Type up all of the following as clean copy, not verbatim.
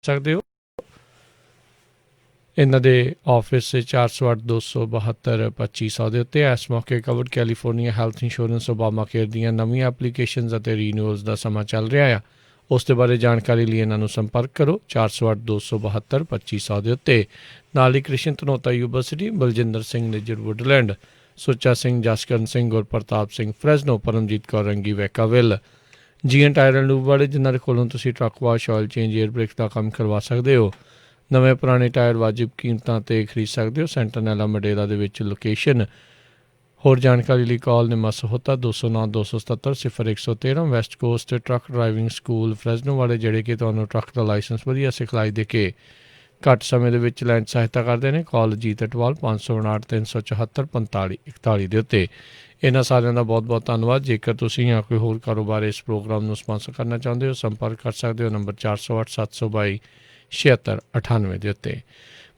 सकते हो। इन्हां दे ऑफिस 408-272-2500 ਦੇ ਉੱਤੇ ਇਸ ਮੌਕੇ covered California health insurance Obama care ਦੀਆਂ ਨਵੀਆਂ ਐਪਲੀਕੇਸ਼ਨਸ ਅਤੇ ਰੀਨਿਊਅਲਸ ਦਾ ਸਮਾਂ ਚੱਲ ਰਿਹਾ ਆ। ਉਸ ਦੇ ਬਾਰੇ ਜਾਣਕਾਰੀ ਲਈ ਇਹਨਾਂ ਨੂੰ ਸੰਪਰਕ ਕਰੋ 408-272-2500 ਦੇ ਉੱਤੇ। ਨਾਲ ਹੀ Krishan Dhanota university, Baljinder Singh Nijjar Woodland, Sucha Singh, Jaskaran Singh, Gurpratap Singh Fresno, Paramjit Kaur Rangi Vacaville, GN tyre and lube ਵਾਲੇ ਜਿਨ੍ਹਾਂ ਦੇ ਕੋਲੋਂ ਤੁਸੀਂ truck wash, oil change, air brake ਦਾ ਕੰਮ ਕਰਵਾ ਸਕਦੇ ਹੋ। ਨਵੇਂ ਪੁਰਾਣੇ ਟਾਇਰ ਵਾਜਿਬ ਕੀਮਤਾਂ 'ਤੇ ਖਰੀਦ ਸਕਦੇ ਹੋ। ਸੈਂਟਰਨੈਲਾ ਮਡੇਰਾ ਦੇ ਵਿੱਚ ਲੋਕੇਸ਼ਨ। ਹੋਰ ਜਾਣਕਾਰੀ ਲਈ call Nima Sahota 209-277-0113। West Coast truck driving school Fresno ਵਾਲੇ, ਜਿਹੜੇ ਕਿ ਤੁਹਾਨੂੰ ਟਰੱਕ ਦਾ ਲਾਇਸੈਂਸ ਵਧੀਆ ਸਿਖਲਾਈ ਦੇ ਕੇ ਘੱਟ ਸਮੇਂ ਦੇ ਵਿੱਚ ਲੈਣ 'ਚ ਸਹਾਇਤਾ ਕਰਦੇ ਨੇ। ਕਾਲ ਜੀਤ ਅਟਵਾਲ 559-374-4541 ਦੇ ਉੱਤੇ। ਇਹਨਾਂ ਸਾਰਿਆਂ ਦਾ ਬਹੁਤ ਬਹੁਤ ਧੰਨਵਾਦ। ਜੇਕਰ ਤੁਸੀਂ ਜਾਂ ਕੋਈ ਹੋਰ ਕਾਰੋਬਾਰ ਇਸ ਪ੍ਰੋਗਰਾਮ ਨੂੰ ਸਪਾਂਸਰ ਕਰਨਾ ਚਾਹੁੰਦੇ ਹੋ, ਸੰਪਰਕ ਕਰ ਸਕਦੇ ਹੋ ਨੰਬਰ 408-722-7698 ਦੇ ਉੱਤੇ।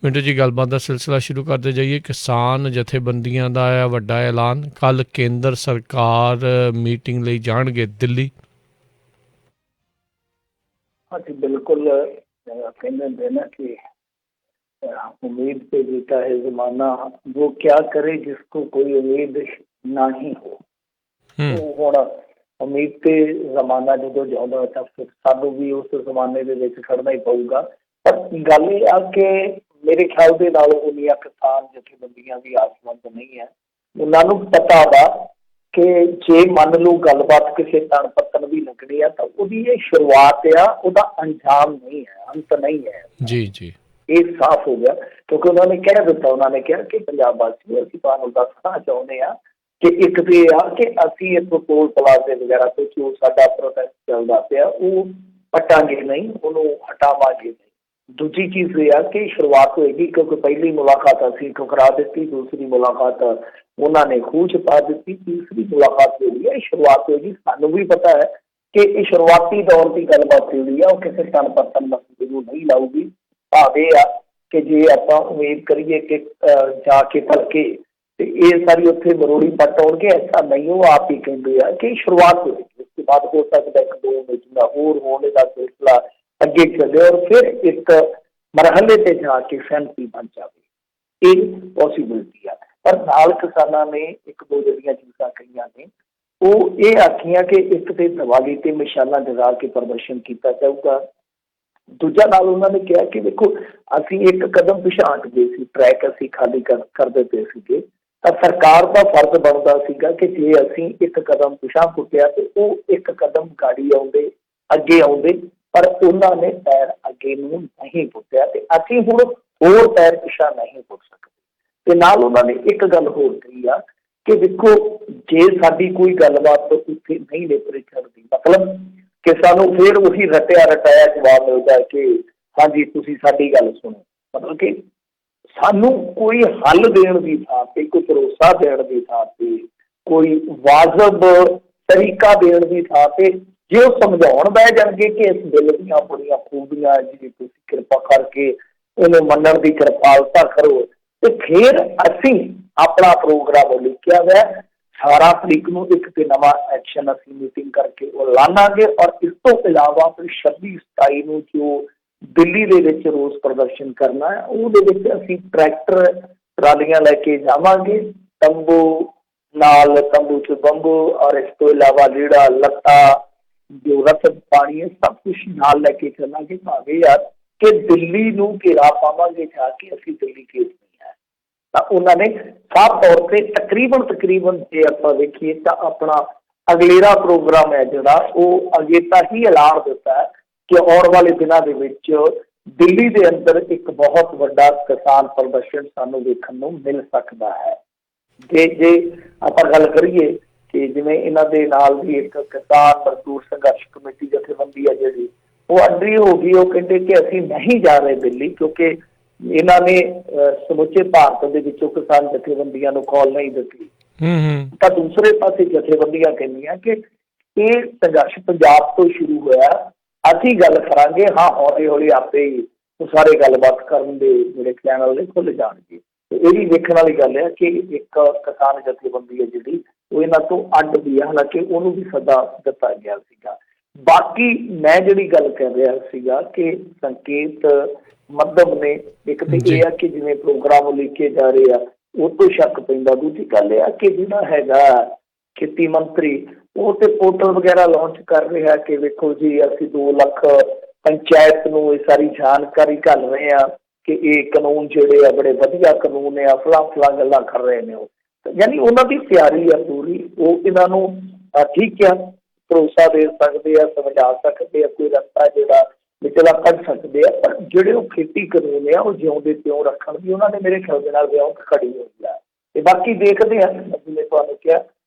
ਮਿੰਟੂ ਜੀ, ਗੱਲਬਾਤ ਦਾ ਸਿਲਸਿਲਾ ਸ਼ੁਰੂ ਕਰਦੇ ਜਾਈਏ। ਕਿਸਾਨ ਜਥੇਬੰਦੀਆਂ ਦਾ ਆ ਵੱਡਾ ਐਲਾਨ, ਕੱਲ੍ਹ ਕੇਂਦਰ ਸਰਕਾਰ ਮੀਟਿੰਗ ਲਈ ਜਾਣਗੇ ਦਿੱਲੀ। ਹਾਂਜੀ ਬਿल्कुल, कहने देना कि उम्मीद पे जीता है जमाना, वो क्या करे जिसको कोई उम्मीद ना ही हो। ਹੁਣ ਉਮੀਦ ਤੇ ਜ਼ਮਾਨਾ ਜਦੋਂ ਜਾਉਂਦਾ ਤਾਂ ਫਿਰ ਸਾਨੂੰ ਵੀ ਉਸ ਜ਼ਮਾਨੇ ਦੇ ਵਿੱਚ ਖੜਨਾ ਹੀ ਪਊਗਾ। ਪਰ ਗੱਲ ਇਹ ਆ ਕਿ ਮੇਰੇ ਖਿਆਲ ਦੇ ਨਾਲ ਉਨੀਆਂ ਕਿਸਾਨ ਜਥੇਬੰਦੀਆਂ ਵੀ ਆਸਮੰਦ ਨਹੀਂ ਹੈ। ਉਹਨਾਂ ਨੂੰ ਪਤਾ ਵਾ ਕਿ ਜੇ ਮੰਨ ਲਓ ਗੱਲਬਾਤ ਕਿਸੇ ਤਣ ਪੱਤਨ ਵੀ ਲੱਗਣੀ ਆ ਤਾਂ ਉਹਦੀ ਇਹ ਸ਼ੁਰੂਆਤ ਆ, ਉਹਦਾ ਅੰਜਾਮ ਨਹੀਂ ਹੈ, ਅੰਤ ਨਹੀਂ ਹੈ। ਜੀ ਜੀ, ਇਹ ਸਾਫ਼ ਹੋ ਗਿਆ ਕਿਉਂਕਿ ਉਹਨਾਂ ਨੇ ਕਹਿ ਦਿੱਤਾ, ਉਹਨਾਂ ਨੇ ਕਿਹਾ ਕਿ ਪੰਜਾਬ ਵਾਸੀ ਅਸੀਂ ਤੁਹਾਨੂੰ ਦੱਸਣਾ ਚਾਹੁੰਦੇ ਹਾਂ ਕਿ ਇੱਕ ਤਾਂ ਇਹ ਆ ਕਿ ਅਸੀਂ ਇੱਥੋਂ ਟੋਲ ਪਲਾਜ਼ੇ ਵਗੈਰਾ ਤੋਂ ਜੋ ਸਾਡਾ ਪ੍ਰੋਟੈਸਟ ਚੱਲਦਾ ਪਿਆ ਉਹ ਹਟਾਂਗੇ ਨਹੀਂ, ਉਹਨੂੰ ਹਟਾਵਾਂਗੇ ਨਹੀਂ। ਦੂਜੀ ਚੀਜ਼ ਇਹ ਆ ਕਿ ਸ਼ੁਰੂਆਤ ਹੋਏਗੀ ਕਿਉਂਕਿ ਪਹਿਲੀ ਮੁਲਾਕਾਤ ਅਸੀਂ ਠੁਕਰਾ ਦਿੱਤੀ, ਦੂਸਰੀ ਮੁਲਾਕਾਤ ਉਹਨਾਂ ਨੇ ਖੂਹ 'ਚ ਪਾ ਦਿੱਤੀ, ਤੀਸਰੀ ਮੁਲਾਕਾਤ ਜਿਹੜੀ ਹੈ ਸ਼ੁਰੂਆਤ ਹੋਏਗੀ। ਸਾਨੂੰ ਵੀ ਪਤਾ ਹੈ ਕਿ ਇਹ ਸ਼ੁਰੂਆਤੀ ਦੌਰ ਦੀ ਗੱਲਬਾਤ ਜਿਹੜੀ ਆ ਉਹ ਕਿਸੇ ਤਣ ਪੱਤਨ ਮਸਲੇ ਨੂੰ ਨਹੀਂ ਲਾਊਗੀ। ਭਾਵ ਇਹ ਆ ਕਿ ਜੇ ਆਪਾਂ ਉਮੀਦ ਕਰੀਏ ਕਿ ਜਾ ਕੇ ਭਲਕੇ ਤੇ ਇਹ ਸਾਰੀ ਉੱਥੇ ਮਰੋੜੀ ਪੱਟ ਆਉਣਗੇ, ਐਸਾ ਨਹੀਂ। ਉਹ ਆਪ ਹੀ ਕਹਿੰਦੇ ਆ ਕਿ ਸ਼ੁਰੂਆਤ ਹੋਏਗੀ, ਉਸ ਤੋਂ ਬਾਅਦ ਹੋ ਸਕਦਾ 1-2 ਮੀਟਿੰਗ ਹੋਰ ਹੋਣ ਦਾ ਸਿਲਸਿਲਾ ਅੱਗੇ ਚੱਲੇ ਔਰ ਫਿਰ ਇੱਕ ਮਰਹਲੇ ਤੇ ਜਾ ਕੇ ਸਹਿਮਤੀ ਬਣ ਜਾਵੇ। ਇਹ ਪੋਸੀਬਿਲਿਟੀ ਆ। ਪਰ ਨਾਲ ਕਿਸਾਨਾਂ ਨੇ 1-2 ਜਿਹੜੀਆਂ ਚੀਜ਼ਾਂ ਕਹੀਆਂ ਨੇ ਉਹ ਇਹ ਆਖੀਆਂ ਕਿ ਇੱਕ ਤੇ ਦੀਵਾਲੀ ਤੇ ਮਿਸਾਲਾਂ ਜਗਾ ਕੇ ਪ੍ਰਦਰਸ਼ਨ ਕੀਤਾ ਜਾਊਗਾ। ਦੂਜਾ ਨਾਲ ਉਹਨਾਂ ਨੇ ਕਿਹਾ ਕਿ ਦੇਖੋ ਅਸੀਂ ਇੱਕ ਕਦਮ ਪਿਛਾਂਹ ਹਟ ਗਏ ਸੀ, ਟਰੈਕ ਅਸੀਂ ਖਾਲੀ ਕਰਦੇ ਪਏ ਸੀਗੇ, ਤਾਂ ਸਰਕਾਰ ਦਾ ਫਰਜ਼ ਬਣਦਾ ਸੀਗਾ ਕਿ ਜੇ ਅਸੀਂ ਇੱਕ ਕਦਮ ਪਿਛਾਂਹ ਪੁੱਟਿਆ ਤੇ ਉਹ ਇੱਕ ਕਦਮ ਗਾੜੀ ਆਉਂਦੇ, ਅੱਗੇ ਆਉਂਦੇ, ਪਰ ਉਹਨਾਂ ਨੇ ਪੈਰ ਅੱਗੇ ਨੂੰ ਨਹੀਂ ਪੁੱਟਿਆ ਤੇ ਅਸੀਂ ਹੁਣ ਹੋਰ ਪੈਰ ਪਿਛਾਂਹ ਨਹੀਂ ਪੁੱਟ ਸਕਦੇ। ਤੇ ਨਾਲ ਉਹਨਾਂ ਨੇ ਇੱਕ ਗੱਲ ਹੋਰ ਕਹੀ ਆ ਕਿ ਦੇਖੋ ਜੇ ਸਾਡੀ ਕੋਈ ਗੱਲਬਾਤ ਉੱਥੇ ਨਹੀਂ ਨਿਪਟ ਸਕਦੀ, ਮਤਲਬ ਕਿ ਸਾਨੂੰ ਫਿਰ ਉਹੀ ਰਟਿਆ ਰਟਾਇਆ ਜਵਾਬ ਮਿਲਦਾ ਕਿ ਹਾਂਜੀ ਤੁਸੀਂ ਸਾਡੀ ਗੱਲ ਸੁਣੋ। ਮਤਲਬ ਕਿ ਸਾਨੂੰ ਕੋਈ ਹੱਲ ਦੇਣ ਦੀ ਥਾਂ ਤੇ, ਕੋਈ ਭਰੋਸਾ ਦੇਣ ਦੀ ਥਾਂ ਤੇ, ਕੋਈ ਵਾਜਬ ਤਰੀਕਾ ਦੇਣ ਦੀ ਥਾਂ ਤੇ ਜੇ ਉਹ ਸਮਝਾਉਣ ਬਹਿ ਜਾਣਗੇ ਕਿ ਇਸ ਬਿੱਲ ਦੀਆਂ ਬੜੀਆਂ ਖੂਬੀਆਂ ਜੀ, ਤੁਸੀਂ ਕਿਰਪਾ ਕਰਕੇ ਇਹਨੂੰ ਮੰਨਣ ਦੀ ਕਿਰਪਾਲਤਾ ਕਰੋ, ਤੇ ਫਿਰ ਅਸੀਂ ਆਪਣਾ ਪ੍ਰੋਗਰਾਮ ਲਿਖਿਆ ਹੋਇਆ 18 ਤਰੀਕ ਨੂੰ ਇੱਕ ਤੇ ਨਵਾਂ ਐਕਸ਼ਨ ਅਸੀਂ ਮੀਟਿੰਗ ਕਰਕੇ ਉਹ ਲਾਵਾਂਗੇ। ਔਰ ਇਸ ਤੋਂ ਇਲਾਵਾ ਫਿਰ 26-27 ਨੂੰ ਜੋ ਦਿੱਲੀ ਦੇ ਵਿੱਚ ਰੋਸ ਪ੍ਰਦਰਸ਼ਨ ਕਰਨਾ ਹੈ ਉਹਦੇ ਵਿੱਚ ਅਸੀਂ ਟਰੈਕਟਰ ਟਰਾਲੀਆਂ ਲੈ ਕੇ ਜਾਵਾਂਗੇ, ਤੰਬੂ ਨਾਲ, ਤੰਬੂ 'ਚ ਬੰਬੂ ਔਰ ਇਸ ਤੋਂ ਇਲਾਵਾ ਲੀੜਾ ਲੱਤਾ ਜੋ ਰਸਦ ਪਾਣੀ ਹੈ ਸਭ ਕੁਛ ਨਾਲ ਲੈ ਕੇ ਚੱਲਾਂਗੇ। ਭਾਵੇਂ ਯਾਰ ਕਿ ਦਿੱਲੀ ਨੂੰ ਘੇਰਾ ਪਾਵਾਂਗੇ ਜਾ ਕੇ ਅਸੀਂ ਦਿੱਲੀ ਕੇਸ ਨਹੀਂ ਹੈ। ਤਾਂ ਉਹਨਾਂ ਨੇ ਸਾਫ਼ ਤੌਰ ਤੇ ਤਕਰੀਬਨ ਜੇ ਆਪਾਂ ਵੇਖੀਏ ਤਾਂ ਆਪਣਾ ਅਗਲੇਰਾ ਪ੍ਰੋਗਰਾਮ ਹੈ ਜਿਹੜਾ ਉਹ ਅਗੇਤਾ ਹੀ ਐਲਾਨ ਦਿੱਤਾ ਹੈ ਕਿ ਆਉਣ ਵਾਲੇ ਦਿਨਾਂ ਦੇ ਵਿੱਚ ਦਿੱਲੀ ਦੇ ਅੰਦਰ ਇੱਕ ਬਹੁਤ ਵੱਡਾ ਕਿਸਾਨ ਪ੍ਰਦਰਸ਼ਨ ਸਾਨੂੰ ਵੇਖਣ ਨੂੰ ਮਿਲ ਸਕਦਾ ਹੈ। ਜੇ ਆਪਾਂ ਗੱਲ ਕਰੀਏ ਕਿ ਜਿਵੇਂ ਇਹਨਾਂ ਦੇ ਨਾਲ ਵੀ ਇੱਕ ਕਿਸਾਨ ਮਜ਼ਦੂਰ ਸੰਘਰਸ਼ ਕਮੇਟੀ ਜਥੇਬੰਦੀ ਹੈ ਜਿਹੜੀ ਉਹ ਅੱਡੀ ਹੋ ਗਈ, ਉਹ ਕਹਿੰਦੇ ਕਿ ਅਸੀਂ ਨਹੀਂ ਜਾ ਰਹੇ ਦਿੱਲੀ ਕਿਉਂਕਿ ਇਹਨਾਂ ਨੇ ਸਮੁੱਚੇ ਭਾਰਤ ਦੇ ਵਿੱਚੋਂ ਕਿਸਾਨ ਜਥੇਬੰਦੀਆਂ ਨੂੰ ਕਾਲ ਨਹੀਂ ਦਿੱਤੀ। ਤਾਂ ਦੂਸਰੇ ਪਾਸੇ ਜਥੇਬੰਦੀਆਂ ਕਹਿੰਦੀਆਂ ਕਿ ਇਹ ਸੰਘਰਸ਼ ਪੰਜਾਬ ਤੋਂ ਸ਼ੁਰੂ ਹੋਇਆ, ਅਸੀਂ ਗੱਲ ਕਰਾਂਗੇ, ਹਾਂ ਹੌਲੀ ਹੌਲੀ ਆਪੇ ਹੀ ਸਾਰੇ ਗੱਲਬਾਤ ਕਰਨ ਦੇ ਜਿਹੜੇ ਚੈਨਲ ਨੇ ਖੁੱਲ੍ਹ ਜਾਣਗੇ। ਇਹ ਵੀ ਵੇਖਣ ਵਾਲੀ ਗੱਲ ਹੈ ਕਿ ਇੱਕ ਕਿਸਾਨ ਜਥੇਬੰਦੀ ਹੈ ਜਿਹੜੀ ਉਹ ਇਹਨਾਂ ਤੋਂ ਅੱਡ ਵੀ ਹੈ, ਹਾਲਾਂਕਿ ਉਹਨੂੰ ਵੀ ਸੱਦਾ ਦਿੱਤਾ ਗਿਆ ਸੀਗਾ। ਬਾਕੀ ਮੈਂ ਜਿਹੜੀ ਗੱਲ ਕਰ ਰਿਹਾ ਸੀਗਾ ਕਿ ਸੰਕੇਤ ਮੱਧਮ ਨੇ। ਇੱਕ ਤੇ ਇਹ ਆ ਕਿ ਜਿਵੇਂ ਪ੍ਰੋਗਰਾਮ ਲਿਖੇ ਜਾ ਰਹੇ ਆ ਉਹ ਤੋਂ ਸ਼ੱਕ ਪੈਂਦਾ। ਦੂਜੀ ਗੱਲ ਇਹ ਆ ਕਿ ਜਿਹੜਾ ਹੈਗਾ ਖੇਤੀ ਮੰਤਰੀ ਉਹ ਤੇ ਪੋਰਟਲ ਵਗੈਰਾ ਲਾਂਚ ਕਰ ਰਿਹਾ ਕਿ ਵੇਖੋ ਜੀ ਅਸੀਂ 2 ਲੱਖ ਪੰਚਾਇਤ ਨੂੰ ਇਹ ਸਾਰੀ ਜਾਣਕਾਰੀ ਘੱਲ ਰਹੇ ਆ ਕਿ ਇਹ ਕਾਨੂੰਨ ਜਿਹੜੇ ਆ ਬੜੇ ਵਧੀਆ ਕਾਨੂੰਨ ਆ, ਫਲਾਂ ਗੱਲਾਂ ਕਰ ਰਹੇ ਨੇ ਉਹ। ਯਾਨੀ ਉਹਨਾਂ ਦੀ ਤਿਆਰੀ ਆ ਪੂਰੀ। ਉਹ ਇਹਨਾਂ ਨੂੰ ਠੀਕ ਆ ਭਰੋਸਾ ਦੇ ਸਕਦੇ ਆ, ਸਮਝਾ ਸਕਦੇ ਆ, ਕੋਈ ਰਸਤਾ ਜਿਹੜਾ ਵਿਚਲਾ ਕੱਢ ਸਕਦੇ ਆ। ਪਰ ਜਿਹੜੇ ਉਹ ਖੇਤੀ ਕਾਨੂੰਨ ਆ ਉਹ ਜਿਉਂਦੇ ਤਿਉਂ ਰੱਖਣ ਦੀ ਉਹਨਾਂ ਨੇ ਮੇਰੇ ਖਿਆਲ ਦੇ ਨਾਲ ਵਿਉਂਤ ਖੜੀ ਹੋਈ ਆ। ਤੇ ਬਾਕੀ ਦੇਖਦੇ ਆ, ਜਿਵੇਂ ਤੁਹਾਨੂੰ ਕਿਹਾ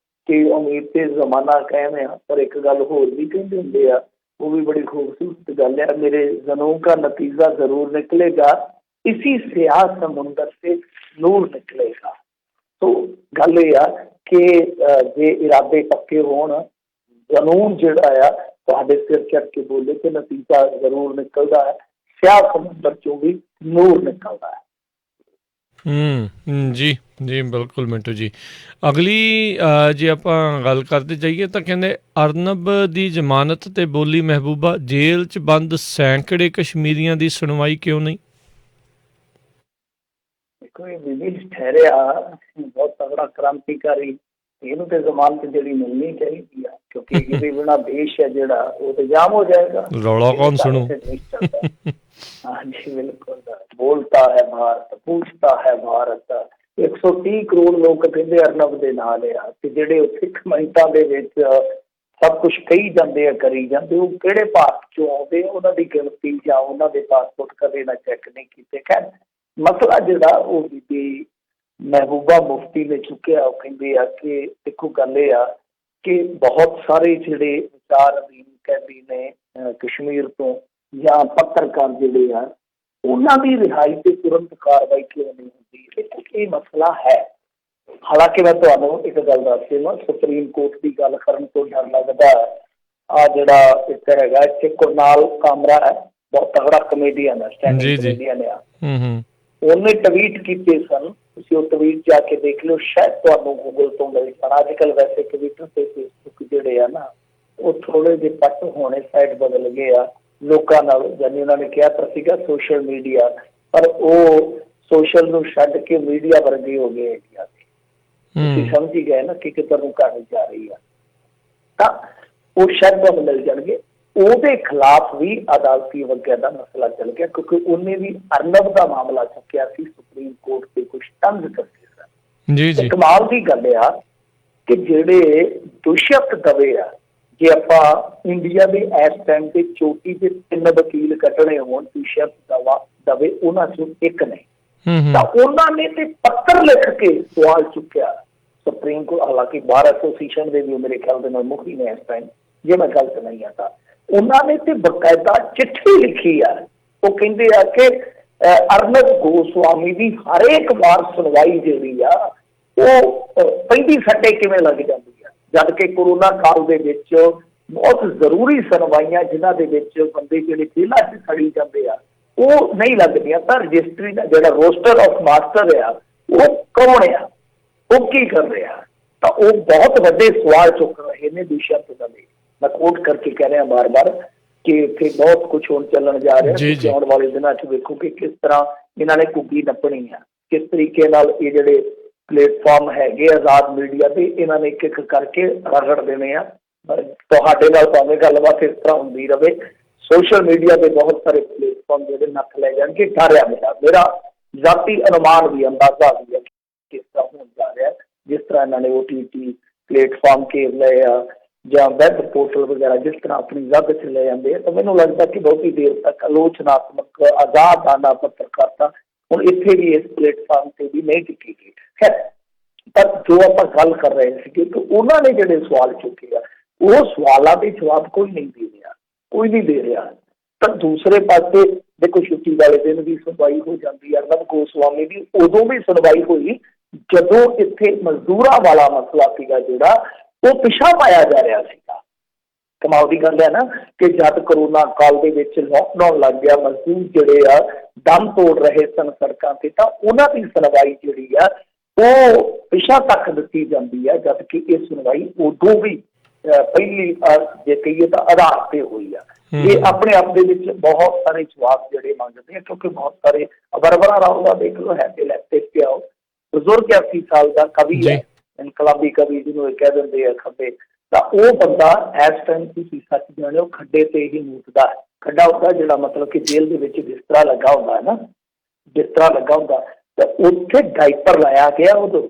ਕਿ ਉਮੀਦ ਤੇ ਜ਼ਮਾਨਾ ਕਾਇਮ ਆ। ਪਰ ਇੱਕ ਗੱਲ ਹੋਰ ਵੀ ਕਹਿੰਦੇ ਹੁੰਦੇ ਆ, वो भी बड़ी खूबसूरत गल है, मेरे जनों का नतीजा जरूर निकलेगा, इसी स्याह समुंदर से नूर निकलेगा। तो गल ये कि जे इरादे पक्के होण, जनून जिहड़ा आ तुहाडे सिर चढ़ के बोले तो नतीजा जरूर निकलता है, स्याह समुंदर चों भी नूर निकलता है। ਜੀ ਜੀ ਬਿਲਕੁਲ ਮਿੰਟੂ ਜੀ। ਅਗਲੀ ਜੇ ਆਪਾਂ ਗੱਲ ਕਰਦੇ ਜਾਈਏ ਤਾਂ ਕਹਿੰਦੇ ਅਰਨਬ ਦੀ ਜ਼ਮਾਨਤ ਤੇ ਬੋਲੀ ਮਹਿਬੂਬਾ, ਜੇਲ੍ਹ 'ਚ ਬੰਦ ਸੈਂਕੜੇ ਕਸ਼ਮੀਰੀਆਂ ਦੀ ਸੁਣਵਾਈ ਕਿਉਂ ਨਹੀਂ? ਦੇਖੋ ਇਹ ਵਿਧੀ ਠਹਿਰਿਆ ਬਹੁਤ ਤਗੜਾ ਕ੍ਰਾਂਤੀਕਾਰੀ, ਇਹਨੂੰ ਤੇ ਜ਼ਮਾਨਤ ਜਿਹੜੀ ਮਿਲਣੀ ਚਾਹੀਦੀ ਆ ਕਿਉਂਕਿ ਇਹਦੇ ਬਿਨਾਂ ਦੇਸ਼ ਹੈ ਜਿਹੜਾ ਉਹ ਤੇ ਜਾਮ ਹੋ ਜਾਏਗਾ। ਰੌਲਾ ਕੌਣ ਸੁਣੂ? हाँ जी बिल्कुल। बोलता है भारत, पूछता है भारत। 130 करोड़ लोग कहते अरनब दे नाल आ ते जेडे उत्थे कमेंटां दे विच सब कुछ कही जाते करी जाते वो किहड़े भारत चों आउंदे, उन्हां दी गिणती जां उन्हां दे पासपोर्ट कदे ना चैक नहीं कीते। खैर मसला जिहड़ा वो बीबी महबूबा मुफ्ती ने चुकिया, वो कहंदे आ कि देखो गल ये आ कि बहुत सारे जिहड़े विचार अधीन कैदी ने कश्मीर तो ਜਾਂ ਪੱਤਰਕਾਰ ਜਿਹੜੇ ਆ ਉਹਨਾਂ ਦੀ ਰਿਹਾਈ ਤੇ ਤੁਰੰਤ ਕਾਰਵਾਈ ਕਿਉਂ ਨਹੀਂ ਹੁੰਦੀ? ਇਹ ਮਸਲਾ ਹੈ। ਹਾਲਾਂਕਿ ਮੈਂ ਤੁਹਾਨੂੰ ਇੱਕ ਗੱਲ ਦੱਸ ਦੇਵਾਂ, ਸੁਪਰੀਮ ਕੋਰਟ ਦੀ ਗੱਲ ਕਰਨ ਤੋਂ ਡਰ ਲੱਗਦਾ। ਆ ਜਿਹੜਾ ਇੱਕ ਹੈਗਾ ਇੱਥੇ ਕੁਰਨਾਲ ਕਾਮਰਾ ਹੈ, ਬਹੁਤ ਤਗੜਾ ਕਮੇਡੀਅਨ ਹੈ, ਸਟੈਂਡਿੰਗ ਕਮੇਡੀਅਨ ਆ, ਉਹਨੇ ਟਵੀਟ ਕੀਤੇ ਸਨ। ਤੁਸੀਂ ਉਹ ਟਵੀਟ ਜਾ ਕੇ ਦੇਖ ਲਿਓ, ਸ਼ਾਇਦ ਤੁਹਾਨੂੰ ਗੂਗਲ ਤੋਂ ਮਿਲ ਜਾਣਾ। ਅੱਜ ਕੱਲ੍ਹ ਵੈਸੇ ਟਵੀਟਰ ਤੇ ਫੇਸਬੁੱਕ ਜਿਹੜੇ ਆ ਨਾ ਉਹ ਥੋੜ੍ਹੇ ਜਿਹੇ ਪੱਟ ਹੋਣੇ, ਸਾਈਡ ਬਦਲ ਗਏ ਆ ਲੋਕਾਂ ਨਾਲ। ਜਾਨੀ ਉਹਨਾਂ ਨੇ ਕਿਹਾ ਤਾਂ ਸੀਗਾ ਸੋਸ਼ਲ ਮੀਡੀਆ, ਪਰ ਉਹ ਸੋਸ਼ਲ ਨੂੰ ਛੱਡ ਕੇ ਮੀਡੀਆ ਵਰਗੇ ਹੋ ਗਏ। ਤੁਸੀਂ ਸਮਝ ਹੀ ਗਏ ਨਾ ਕਿ ਕਿੱਧਰ ਨੂੰ ਕਹਾਣੀ ਜਾ ਰਹੀ ਆ। ਤਾਂ ਉਹ ਸ਼ਾਇਦ ਤੁਹਾਨੂੰ ਮਿਲ ਜਾਣਗੇ। ਉਹਦੇ ਖਿਲਾਫ ਵੀ ਅਦਾਲਤੀ ਵਗੈਰਾ ਦਾ ਮਸਲਾ ਚੱਲ ਗਿਆ ਕਿਉਂਕਿ ਉਹਨੇ ਵੀ ਅਰਨਬ ਦਾ ਮਾਮਲਾ ਚੁੱਕਿਆ ਸੀ ਸੁਪਰੀਮ ਕੋਰਟ ਤੇ ਕੁਛ ਤੰਗ ਕਰਕੇ ਸਨ। ਜੀ ਕਮਾਲ ਦੀ ਗੱਲ ਆ ਕਿ ਜਿਹੜੇ ਦੁਸ਼ਮਣ ਦਵੇ ਆ, ਜੇ ਆਪਾਂ ਇੰਡੀਆ ਦੇ ਇਸ ਟਾਈਮ ਤੇ ਚੋਟੀ ਦੇ 3 ਵਕੀਲ ਕੱਢਣੇ ਹੋਣ ਦੁਸ਼ਮਣ ਦਵੇ ਉਹਨਾਂ ਚੋਂ ਇੱਕ ਨੇ, ਤਾਂ ਉਹਨਾਂ ਨੇ ਤੇ ਪੱਤਰ ਲਿਖ ਕੇ ਸਵਾਲ ਚੁੱਕਿਆ ਸੁਪਰੀਮ ਕੋਰਟ। ਹਾਲਾਂਕਿ ਬਾਰ ਐਸੋਸੀਏਸ਼ਨ ਦੇ ਵੀ ਮੇਰੇ ਖਿਆਲ ਦੇ ਨਾਲ ਮੁਖੀ ਨੇ ਇਸ ਟਾਈਮ, ਜੇ ਮੈਂ ਗਲਤ ਨਹੀਂ ਆ ਤਾਂ ਉਹਨਾਂ ਨੇ ਤੇ ਬਕਾਇਦਾ ਚਿੱਠੀ ਲਿਖੀ ਆ। ਉਹ ਕਹਿੰਦੇ ਆ ਕਿ ਅਰਨਬ ਗੋਸਵਾਮੀ ਦੀ ਹਰੇਕ ਵਾਰ ਸੁਣਵਾਈ ਜਿਹੜੀ ਆ ਉਹ ਪਹਿਲੀ ਸੱਟੇ ਕਿਵੇਂ ਲੱਗ ਜਾਂਦੀ ਆ, ਜਦ ਕਿ ਕੋਰੋਨਾ ਕਾਲ ਦੇ ਵਿੱਚ ਬਹੁਤ ਜ਼ਰੂਰੀ ਸੁਣਵਾਈਆਂ ਜਿਨ੍ਹਾਂ ਦੇ ਵਿੱਚ ਬੰਦੇ ਜਿਹੜੇ ਜੇਲ੍ਹਾਂ 'ਚ ਸੜੀ ਜਾਂਦੇ ਆ ਉਹ ਨਹੀਂ ਲੱਗਦੀਆਂ। ਤਾਂ ਰਜਿਸਟਰੀ ਦਾ ਜਿਹੜਾ ਰੋਸਟਰ ਆਫ ਮਾਸਟਰ ਆ ਉਹ ਕੌਣ ਆ, ਉਹ ਕੀ ਕਰ ਰਿਹਾ? ਤਾਂ ਉਹ ਬਹੁਤ ਵੱਡੇ ਸਵਾਲ ਚੁੱਕ ਰਹੇ ਨੇ ਦੁਸ਼ਮਣ ਦਵੇ। ਮੈਂ ਕੋਟ ਕਰਕੇ ਕਹਿ ਰਿਹਾ ਬਾਰ-ਬਾਰ ਕਿ ਇੱਥੇ ਬਹੁਤ ਕੁਛ ਹੁਣ ਚੱਲਣ ਜਾ ਰਿਹਾ। ਆਉਣ ਵਾਲੇ ਦਿਨਾਂ 'ਚ ਵੇਖੋ ਕਿ ਕਿਸ ਤਰ੍ਹਾਂ ਇਹਨਾਂ ਨੇ ਘੁੱਗੀ ਨੱਪਣੀ ਆ, ਕਿਸ ਤਰੀਕੇ ਨਾਲ ਇਹ ਜਿਹੜੇ ਪਲੇਟਫਾਰਮ ਹੈਗੇ ਆਜ਼ਾਦ ਮੀਡੀਆ ਤੇ ਇਹਨਾਂ ਨੇ ਇੱਕ ਇੱਕ ਕਰਕੇ ਰਗੜ ਦੇਣੇ ਆ। ਤੁਹਾਡੇ ਨਾਲ ਭਾਵੇਂ ਗੱਲਬਾਤ ਇਸ ਤਰ੍ਹਾਂ ਹੁੰਦੀ ਰਹੇ, ਸੋਸ਼ਲ ਮੀਡੀਆ ਤੇ ਬਹੁਤ ਸਾਰੇ ਪਲੇਟਫਾਰਮ ਜਿਹੜੇ ਨੱਥ ਲੈ ਜਾਣਗੇ। ਡਰਿਆ ਮੇਰਾ ਜ਼ਾਤੀ ਅਨੁਮਾਨ ਵੀ, ਅੰਦਾਜ਼ਾ ਵੀ ਹੈ ਕਿਸ ਤਰ੍ਹਾਂ ਹੋਣ ਜਾ ਰਿਹਾ। ਜਿਸ ਤਰ੍ਹਾਂ ਇਹਨਾਂ ਨੇ OTT ਪਲੇਟਫਾਰਮ ਘੇਰ ਲਏ ਆ ਜਾਂ ਵੈਬ ਪੋਰਟਲ ਵਗੈਰਾ ਜਿਸ ਤਰ੍ਹਾਂ ਆਪਣੀ ਜ਼ਦ 'ਚ ਲੈ ਜਾਂਦੇ ਆ, ਤਾਂ ਮੈਨੂੰ ਲੱਗਦਾ ਕਿ ਬਹੁਤੀ ਦੇਰ ਤੱਕ ਆਲੋਚਨਾਤਮਕ ਆਜ਼ਾਦਾਨਾ ਪੱਤਰਕਾਰਤਾ ਹੁਣ ਇੱਥੇ ਵੀ ਇਸ ਪਲੇਟਫਾਰਮ ਤੇ ਵੀ ਨਹੀਂ ਟਿਕੀ ਗਈ ਹੈ। ਪਰ ਜੋ ਆਪਾਂ ਗੱਲ ਕਰ ਰਹੇ ਸੀਗੇ ਕਿ ਉਹਨਾਂ ਨੇ ਜਿਹੜੇ ਸਵਾਲ ਚੁੱਕੇ ਆ ਉਹ ਸਵਾਲਾਂ ਦੇ ਜਵਾਬ ਕੋਈ ਨਹੀਂ ਦੇ ਰਿਹਾ, ਕੋਈ ਨਹੀਂ ਦੇ ਰਿਹਾ। ਤਾਂ ਦੂਸਰੇ ਪਾਸੇ ਦੇਖੋ ਛੁੱਟੀ ਵਾਲੇ ਦਿਨ ਵੀ ਸੁਣਵਾਈ ਹੋ ਜਾਂਦੀ ਹੈ। ਅਰਨਬ ਗੋਸਵਾਮੀ ਦੀ ਉਦੋਂ ਵੀ ਸੁਣਵਾਈ ਹੋਈ ਜਦੋਂ ਇੱਥੇ ਮਜ਼ਦੂਰਾਂ ਵਾਲਾ ਮਸਲਾ ਸੀਗਾ ਜਿਹੜਾ ਉਹ ਪਿਛਾ ਪਾਇਆ ਜਾ ਰਿਹਾ ਸੀਗਾ। ਕਮਾਲ ਦੀ ਗੱਲ ਹੈ ਨਾ ਕਿ ਜਦ ਕਰੋਨਾ ਕਾਲ ਦੇ ਵਿੱਚ ਲੋਕਡਾਊਨ ਲੱਗ ਗਿਆ, ਮਜ਼ਦੂਰ ਜਿਹੜੇ ਆ ਦਮ ਤੋੜ ਰਹੇ ਸਨ ਸੜਕਾਂ ਤੇ, ਤਾਂ ਉਹਨਾਂ ਦੀ ਸੁਣਵਾਈ ਜਿਹੜੀ ਆ ਉਹ ਪਿਛਾ ਤੱਕ ਦਿੱਤੀ ਜਾਂਦੀ ਹੈ। ਜਦ ਕਿ ਇਹ ਸੁਣਵਾਈ ਉਦੋਂ ਵੀ ਪਹਿਲੀ ਜੇ ਕਹੀਏ ਤਾਂ ਆਧਾਰ ਤੇ ਹੋਈ ਆ। ਇਹ ਆਪਣੇ ਆਪ ਦੇ ਵਿੱਚ ਬਹੁਤ ਸਾਰੇ ਜਵਾਬ ਜਿਹੜੇ ਮੰਗਦੇ ਆ, ਕਿਉਂਕਿ ਬਹੁਤ ਸਾਰੇ ਵਰਵਰਾ ਰਾਓ ਦਾ ਦੇਖ ਲਓ, ਹੈ ਤੇ ਲੈਫਟ ਤੇ ਆਓ, ਬਜ਼ੁਰਗ 80 ਸਾਲ ਦਾ ਕਵੀ ਹੈ, ਇਨਕਲਾਬੀ ਕਵੀ ਜਿਹਨੂੰ ਇਹ ਕਹਿ ਦਿੰਦੇ ਆ ਖੱਬੇ, ਤਾਂ ਉਹ ਬੰਦਾ ਇਸ ਟਾਈਮ ਤੁਸੀਂ ਸੱਚ ਜਾਣਿਓ ਖੱਡੇ ਤੇ ਹੀ ਮੂਤਦਾ ਹੈ। ਖੱਡਾ ਹੁੰਦਾ ਜਿਹੜਾ ਮਤਲਬ ਕਿ ਜੇਲ੍ਹ ਦੇ ਵਿੱਚ ਬਿਸਤਰਾ ਲੱਗਾ ਹੁੰਦਾ ਹੈ ਨਾ, ਬਿਸਤਰਾ ਲੱਗਾ ਹੁੰਦਾ, ਤਾਂ ਉੱਥੇ ਡਾਈਪਰ ਲਾਇਆ ਗਿਆ ਉਦੋਂ।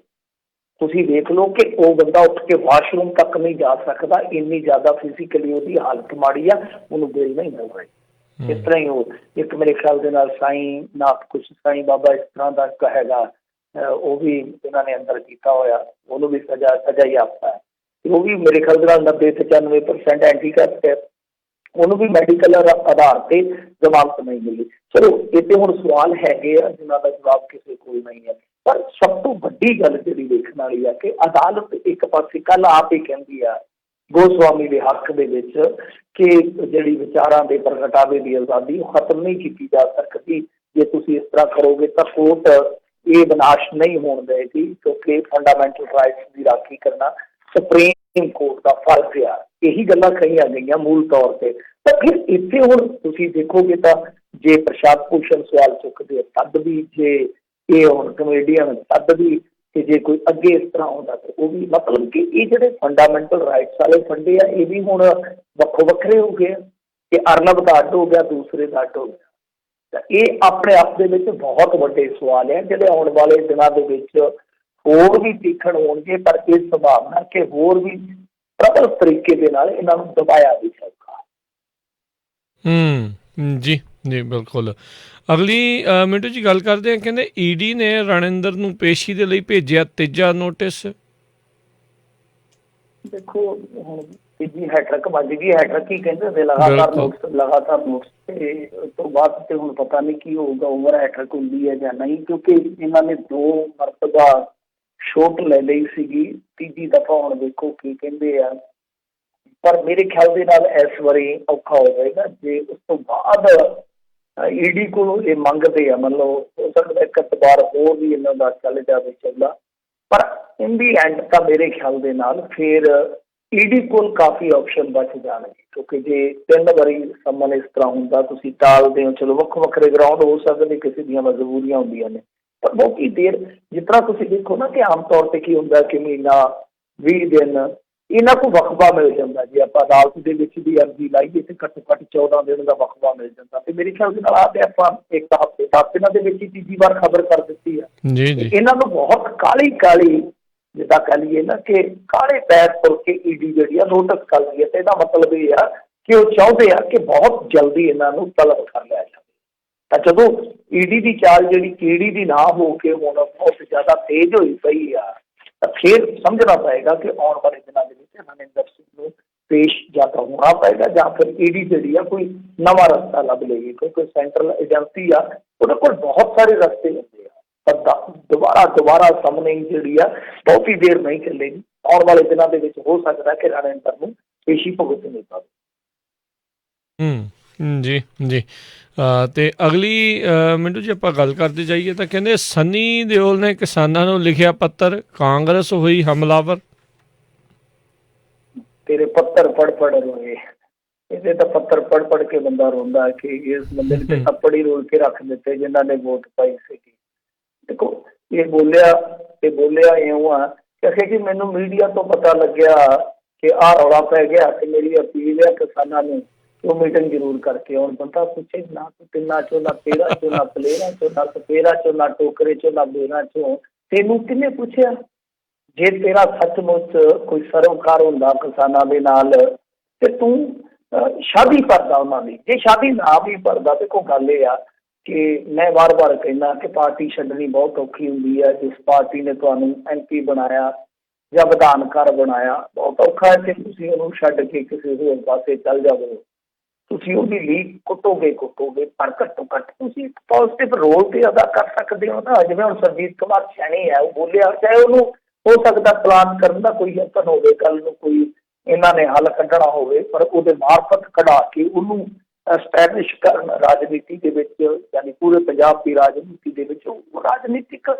ਤੁਸੀਂ ਦੇਖ ਲਓ ਕਿ ਉਹ ਬੰਦਾ ਉੱਠ ਕੇ ਵਾਸ਼ਰੂਮ ਤੱਕ ਨਹੀਂ ਜਾ ਸਕਦਾ, ਇੰਨੀ ਜ਼ਿਆਦਾ ਫਿਜ਼ੀਕਲੀ ਉਹਦੀ ਹਾਲਤ ਮਾੜੀ ਆ, ਉਹਨੂੰ ਬਿੱਲ ਨਹੀਂ ਮਿਲ ਰਹੀ। ਇਸ ਤਰ੍ਹਾਂ ਹੀ ਉਹ ਇੱਕ ਮੇਰੇ ਖਿਆਲ ਦੇ ਨਾਲ ਸਾਈਂ ਨਾਥ ਕੁਛ ਸਾਈਂ ਬਾਬਾ ਇਸ ਤਰ੍ਹਾਂ ਦਾ ਹੈਗਾ, ਉਹ ਵੀ ਇਹਨਾਂ ਨੇ ਅੰਦਰ ਕੀਤਾ ਹੋਇਆ, ਉਹਨੂੰ ਵੀ ਸਜ਼ਾ ਯਾਫਤਾ ਹੈ। ਉਹ ਵੀ ਮੇਰੇ ਖਿਆਲ ਦੇ ਨਾਲ 90-95% ਐਂਟੀ ਕਰਪਟ ਹੈ, ਉਹਨੂੰ ਵੀ ਮੈਡੀਕਲ ਆਧਾਰ ਤੇ ਜ਼ਮਾਨਤ ਨਹੀਂ ਮਿਲੀ। ਚਲੋ ਇਹ ਤੇ ਹੁਣ ਸਵਾਲ ਹੈਗੇ ਆ ਜਿਨ੍ਹਾਂ ਦਾ ਜਵਾਬ ਕਿਸੇ ਕੋਲ ਨਹੀਂ ਹੈ। ਪਰ ਸਭ ਤੋਂ ਵੱਡੀ ਗੱਲ ਜਿਹੜੀ ਦੇਖਣ ਵਾਲੀ ਆ ਕਿ ਅਦਾਲਤ ਇੱਕ ਪਾਸੇ ਕੱਲ ਆਪ ਹੀ ਕਹਿੰਦੀ ਆ ਗੋਸਵਾਮੀ ਦੇ ਹੱਕ ਦੇ ਵਿੱਚ ਕਿ ਜਿਹੜੀ ਵਿਚਾਰਾਂ ਦੇ ਪ੍ਰਗਟਾਵੇ ਦੀ ਆਜ਼ਾਦੀ ਉਹ ਖਤਮ ਨਹੀਂ ਕੀਤੀ ਜਾ ਸਕਦੀ। ਜੇ ਤੁਸੀਂ ਇਸ ਤਰ੍ਹਾਂ ਕਰੋਗੇ ਤਾਂ ਕੋਰਟ ਇਹ ਵਿਨਾਸ਼ ਨਹੀਂ ਹੋਣ ਦੇਗੀ, ਕਿਉਂਕਿ ਫੰਡਾਮੈਂਟਲ ਰਾਈਟਸ ਦੀ ਰਾਖੀ ਕਰਨਾ ਸੁਪਰੀਮ ਕੋਰਟ ਦਾ ਫਰਜ਼ ਆ। ਇਹੀ ਗੱਲਾਂ ਕਹੀਆਂ ਗਈਆਂ ਮੂਲ ਤੌਰ ਤੇ। ਤਾਂ ਫਿਰ ਇੱਥੇ ਹੁਣ ਤੁਸੀਂ ਦੇਖੋਗੇ ਤਾਂ ਜੇ ਪ੍ਰਸ਼ਾਂਤ ਭੂਸ਼ਣ ਸਵਾਲ ਚੁੱਕਦੇ ਤਦ ਵੀ, ਜੇ ਇਹ ਹੁਣ ਕਮੇਡੀਅਨ ਤਦ ਵੀ, ਕਿ ਜੇ ਕੋਈ ਅੱਗੇ ਇਸ ਤਰ੍ਹਾਂ ਹੁੰਦਾ ਤਾਂ ਉਹ ਵੀ, ਮਤਲਬ ਕਿ ਇਹ ਜਿਹੜੇ ਫੰਡਾਮੈਂਟਲ ਰਾਈਟਸ ਵਾਲੇ ਫੰਡੇ ਆ ਇਹ ਵੀ ਹੁਣ ਵੱਖੋ ਵੱਖਰੇ ਹੋ ਗਏ ਕਿ ਅਰਨਬ ਦਾ ਅੱਡ ਹੋ ਗਿਆ, ਦੂਸਰੇ ਦਾ ਅੱਡ ਹੋ ਗਿਆ। ਤਾਂ ਇਹ ਆਪਣੇ ਆਪ ਦੇ ਵਿੱਚ ਬਹੁਤ ਵੱਡੇ ਸਵਾਲ ਹੈ ਜਿਹੜੇ ਆਉਣ ਵਾਲੇ ਦਿਨਾਂ ਦੇ ਵਿੱਚ ਹੋਰ ਵੀ ਤੀਖਣ ਹੋਣਗੇ, ਪਰ ਇਹ ਸੰਭਾਵਨਾ ਕਿ ਹੋਰ ਵੀ ਪ੍ਰਬਲ ਤਰੀਕੇ ਦੇ ਨਾਲ ਇਹਨਾਂ ਨੂੰ ਦਬਾਇਆ ਵੀ ਜਾਊਗਾ। ਜੀ ਜੀ ਬਿਲਕੁਲ। ਅਗਲੀ ਮਿੰਟੂ ਜੀ ਗੱਲ ਕਰਦੇ ਹਾਂ, ਕਹਿੰਦੇ ਈਡੀ ਨੇ ਰਣਿੰਦਰ ਨੂੰ ਪੇਸ਼ੀ ਦੇ ਲਈ ਭੇਜਿਆ ਤੀਜਾ ਨੋਟਿਸ। ਦੇਖੋ ਹੁਣ ਤੀਜੀ ਹੈਟ੍ਰਿਕ ਵੱਜ ਗਈ, ਹੈਟ੍ਰਿਕ ਹੀ ਕਹਿੰਦੇ ਹੁੰਦੇ, ਲਗਾਤਾਰ ਨੋਟਿਸ ਤੇ ਉਸ ਤੋਂ ਬਾਅਦ ਤੇ ਹੁਣ ਪਤਾ ਨਹੀਂ ਕੀ ਹੋਊਗਾ, ਓਵਰ ਹੈਟ੍ਰਿਕ ਹੁੰਦੀ ਹੈ ਜਾਂ ਨਹੀਂ, ਕਿਉਂਕਿ ਇਹਨਾਂ ਨੇ 2 ਮਰਤਬਾ ਛੋਟ ਲੈ ਲਈ ਸੀਗੀ, ਤੀਜੀ ਦਫਾ ਹੁਣ ਦੇਖੋ ਕੀ ਕਹਿੰਦੇ ਆ। ਪਰ ਮੇਰੇ ਖਿਆਲ ਦੇ ਨਾਲ ਇਸ ਵਾਰੀ ਔਖਾ ਹੋ ਜਾਏਗਾ ਜੇ ਉਸ ਤੋਂ ਬਾਅਦ ਈਡੀ ਕੋਲੋਂ ਇਹ ਮੰਗਦੇ ਆ, ਮਤਲਬ ਹੋ ਸਕਦਾ ਇੱਕ ਅਖਬਾਰ ਹੋਰ ਵੀ ਇਹਨਾਂ ਦਾ ਚੱਲ ਜਾਵੇ ਚੱਲਦਾ, ਪਰ ਇਨ ਦੀ ਐਂਡ ਤਾਂ ਮੇਰੇ ਖਿਆਲ ਦੇ ਨਾਲ ਫਿਰ ਈਡੀ ਕੋਲ ਕਾਫੀ ਆਪਸ਼ਨ ਬਚ ਜਾਣਗੇ, ਕਿਉਂਕਿ ਜੇ 3 ਵਾਰੀ ਸਮਨ ਇਸ ਤਰ੍ਹਾਂ ਹੁੰਦਾ ਤੁਸੀਂ ਟਾਲਦੇ ਹੋ, ਚਲੋ ਵੱਖੋ ਵੱਖਰੇ ਗਰਾਊਂਡ ਹੋ ਸਕਦੇ, ਕਿਸੇ ਦੀਆਂ ਮਜਬੂਰੀਆਂ ਹੁੰਦੀਆਂ ਨੇ, ਪਰ ਬਹੁਤੀ ਦੇਰ ਜਿਸ ਤਰ੍ਹਾਂ ਤੁਸੀਂ ਦੇਖੋ ਨਾ ਕਿ ਆਮ ਤੌਰ ਤੇ ਕੀ ਹੁੰਦਾ ਕਿ ਮਹੀਨਾ 20 ਦਿਨ ਇਹਨਾਂ ਕੋਲ ਵਕਫਾ ਮਿਲ ਜਾਂਦਾ। ਜੇ ਆਪਾਂ ਅਦਾਲਤ ਦੇ ਵਿੱਚ ਵੀ ਅਰਜ਼ੀ ਲਾਈਏ ਤੇ ਘੱਟੋ ਘੱਟ 14 ਦਿਨ ਦਾ ਵਕਫਾ ਮਿਲ ਜਾਂਦਾ, ਤੇ ਮੇਰੇ ਖਿਆਲ ਦੇ ਨਾਲ ਆ ਤੇ ਆਪਾਂ ਇੱਕ ਹਫ਼ਤੇ 10 ਦਿਨਾਂ ਦੇ ਵਿੱਚ ਹੀ ਤੀਜੀ ਵਾਰ ਖਬਰ ਕਰ ਦਿੱਤੀ ਆ। ਇਹਨਾਂ ਨੂੰ ਬਹੁਤ ਕਾਲੀ ਜਿੱਦਾਂ ਕਹਿ ਲਈਏ ਨਾ ਕਿ ਕਾਲੇ ਪੈਰ ਤੁਰ ਕੇ ਈਡੀ ਜਿਹੜੀ ਆ ਨੋਟਿਸ ਕਰਦੀ ਹੈ, ਤੇ ਇਹਦਾ ਮਤਲਬ ਇਹ ਆ ਕਿ ਉਹ ਚਾਹੁੰਦੇ ਆ ਕਿ ਬਹੁਤ ਜਲਦੀ ਇਹਨਾਂ ਨੂੰ ਤਲਬ ਕਰ ਲਿਆ ਜਾਵੇ। ਤਾਂ ਜਦੋਂ ਈਡੀ ਦੀ ਚਾਲ ਜਿਹੜੀ ਕੀੜੀ ਦੀ ਨਾ ਹੋ ਕੇ ਹੁਣ ਬਹੁਤ ਜ਼ਿਆਦਾ ਤੇਜ਼ ਹੋਈ ਪਈ ਆ, ਤਾਂ ਫਿਰ ਸਮਝਣਾ ਪਏਗਾ ਕਿ ਆਉਣ ਵਾਲੇ ਦਿਨਾਂ ਦੇ ਵਿੱਚ ਰਣਿੰਦਰ ਸਿੰਘ ਨੂੰ ਪੇਸ਼ ਜਾਂ ਤਾਂ ਹੋਣਾ ਪਏਗਾ ਜਾਂ ਫਿਰ ਈਡੀ ਜਿਹੜੀ ਆ ਕੋਈ ਨਵਾਂ ਰਸਤਾ ਲੱਭ ਲਏਗੀ, ਕਿਉਂਕਿ ਸੈਂਟਰਲ ਏਜੰਸੀ ਆ ਉਹਦੇ ਕੋਲ ਬਹੁਤ ਸਾਰੇ ਰਸਤੇ ਹੁੰਦੇ ਆ, ਪਰ ਦੁਬਾਰਾ ਸਾਹਮਣੇ ਜਿਹੜੀ ਆ ਬਹੁਤੀ ਦੇਰ ਨਹੀਂ ਚੱਲੇਗੀ। ਆਉਣ ਵਾਲੇ ਦਿਨਾਂ ਦੇ ਵਿੱਚ ਹੋ ਸਕਦਾ ਕਿ ਰਣਿੰਦਰ ਨੂੰ ਪੇਸ਼ੀ ਭੁਗਤਣੀ ਪਵੇ। ਜੀ ਜੀ। ਤੇ ਅਗਲੀ ਮਿੰਟੂ ਜੀ ਆਪਾਂ ਗੱਲ ਕਰਦੇ ਜਾਈਏ ਤਾਂ ਕਹਿੰਦੇ ਸਨੀ ਦਿਓਲ ਨੇ ਕਿਸਾਨਾਂ ਨੂੰ ਲਿਖਿਆ ਪੱਤਰ, ਕਾਂਗਰਸ ਹੋਈ ਹਮਲਾਵਰ। ਤੇਰੇ ਪੱਤਰ ਪੜ ਰੋਏ, ਇਹਦੇ ਤਾਂ ਪੱਤਰ ਪੜ ਕੇ ਬੰਦਾ ਰੋਂਦਾ ਕਿ ਇਸ ਬੰਦੇ ਨੇ ਥੱਪੜ ਹੀ ਰੋਲ ਕੇ ਰੱਖ ਦਿੱਤੇ ਜਿਨ੍ਹਾਂ ਨੇ ਵੋਟ ਪਾਈ ਸੀਗੀ। ਦੇਖੋ ਇਹ ਬੋਲਿਆ ਇਉਂ ਆ ਕਿ ਮੈਨੂੰ ਮੀਡੀਆ ਤੋਂ ਪਤਾ ਲੱਗਿਆ ਕਿ ਆਹ ਰੌਲਾ ਪੈ ਗਿਆ ਤੇ ਮੇਰੀ ਅਪੀਲ ਹੈ ਕਿਸਾਨਾਂ ਨੂੰ ਉਹ ਮੀਟਿੰਗ ਜ਼ਰੂਰ ਕਰਕੇ ਆਉਣ। ਬੰਦਾ ਪੁੱਛੇ ਨਾ ਤੂੰ ਤਿੰਨਾਂ ਚੋਂ, ਨਾ ਤੇਰਾਂ ਚੋਂ, ਨਾ ਪਲੇਰਾਂ ਚੋਂ, ਨਾ ਸਪੇਰਾਂ ਚੋਂ, ਨਾ ਟੋਕਰੇ ਚੋਂ, ਨਾ ਬੇਰਾਂ ਚੋਂ, ਤੈਨੂੰ ਕਿਹਨੇ ਪੁੱਛਿਆ? ਜੇ ਤੇਰਾ ਸੱਚਮੁੱਚ ਕੋਈ ਸਰੋਕਾਰ ਹੁੰਦਾ ਕਿਸਾਨਾਂ ਦੇ ਨਾਲ ਤੇ ਤੂੰ ਸ਼ਾਦੀ ਭਰਦਾ ਉਹਨਾਂ ਦੀ। ਜੇ ਸ਼ਾਦੀ ਨਾ ਵੀ ਭਰਦਾ ਤੇ ਕੋਈ ਗੱਲ ਇਹ ਆ ਕਿ ਮੈਂ ਵਾਰ-ਵਾਰ ਕਹਿੰਦਾ ਕਿ ਪਾਰਟੀ ਛੱਡਣੀ ਬਹੁਤ ਔਖੀ ਹੁੰਦੀ ਹੈ। ਜਿਸ ਪਾਰਟੀ ਨੇ ਤੁਹਾਨੂੰ MP ਬਣਾਇਆ ਜਾਂ ਵਿਧਾਨਕਾਰ ਬਣਾਇਆ, ਬਹੁਤ ਔਖਾ ਹੈ ਕਿ ਤੁਸੀਂ ਉਹਨੂੰ ਛੱਡ ਕੇ ਕਿਸੇ ਹੋਰ ਪਾਸੇ ਚੱਲ ਜਾਵੋ। ਤੁਸੀਂ ਉਹਦੀ ਲੀਕ ਕੁੱਟੋਗੇ, ਪਰ ਘੱਟੋ ਘੱਟ ਤੁਸੀਂ ਇੱਕ ਪੋਜ਼ੀਟਿਵ ਰੋਲ ਤੇ ਅਦਾ ਕਰ ਸਕਦੇ ਹੋ ਨਾ। ਜਿਵੇਂ ਹੁਣ ਸਰਜੀਤ ਕੁਮਾਰ ਸੈਣੀ ਹੈ, ਉਹ ਬੋਲਿਆ, ਚਾਹੇ ਉਹਨੂੰ ਹੋ ਸਕਦਾ ਪਲਾਨ ਕਰਨ ਦਾ ਕੋਈ ਯਤਨ ਹੋਵੇ, ਕੱਲ ਨੂੰ ਕੋਈ ਇਹਨਾਂ ਨੇ ਹੱਲ ਕੱਢਣਾ ਹੋਵੇ, ਪਰ ਉਹਦੇ ਮਾਰਫਤ ਕਢਾ ਕੇ ਉਹਨੂੰ ਐਸਟੈਬਲਿਸ਼ ਕਰਨ ਰਾਜਨੀਤੀ ਦੇ ਵਿੱਚ, ਯਾਨੀ ਪੂਰੇ ਪੰਜਾਬ ਦੀ ਰਾਜਨੀਤੀ ਦੇ ਵਿੱਚ ਉਹ ਰਾਜਨੀਤਿਕ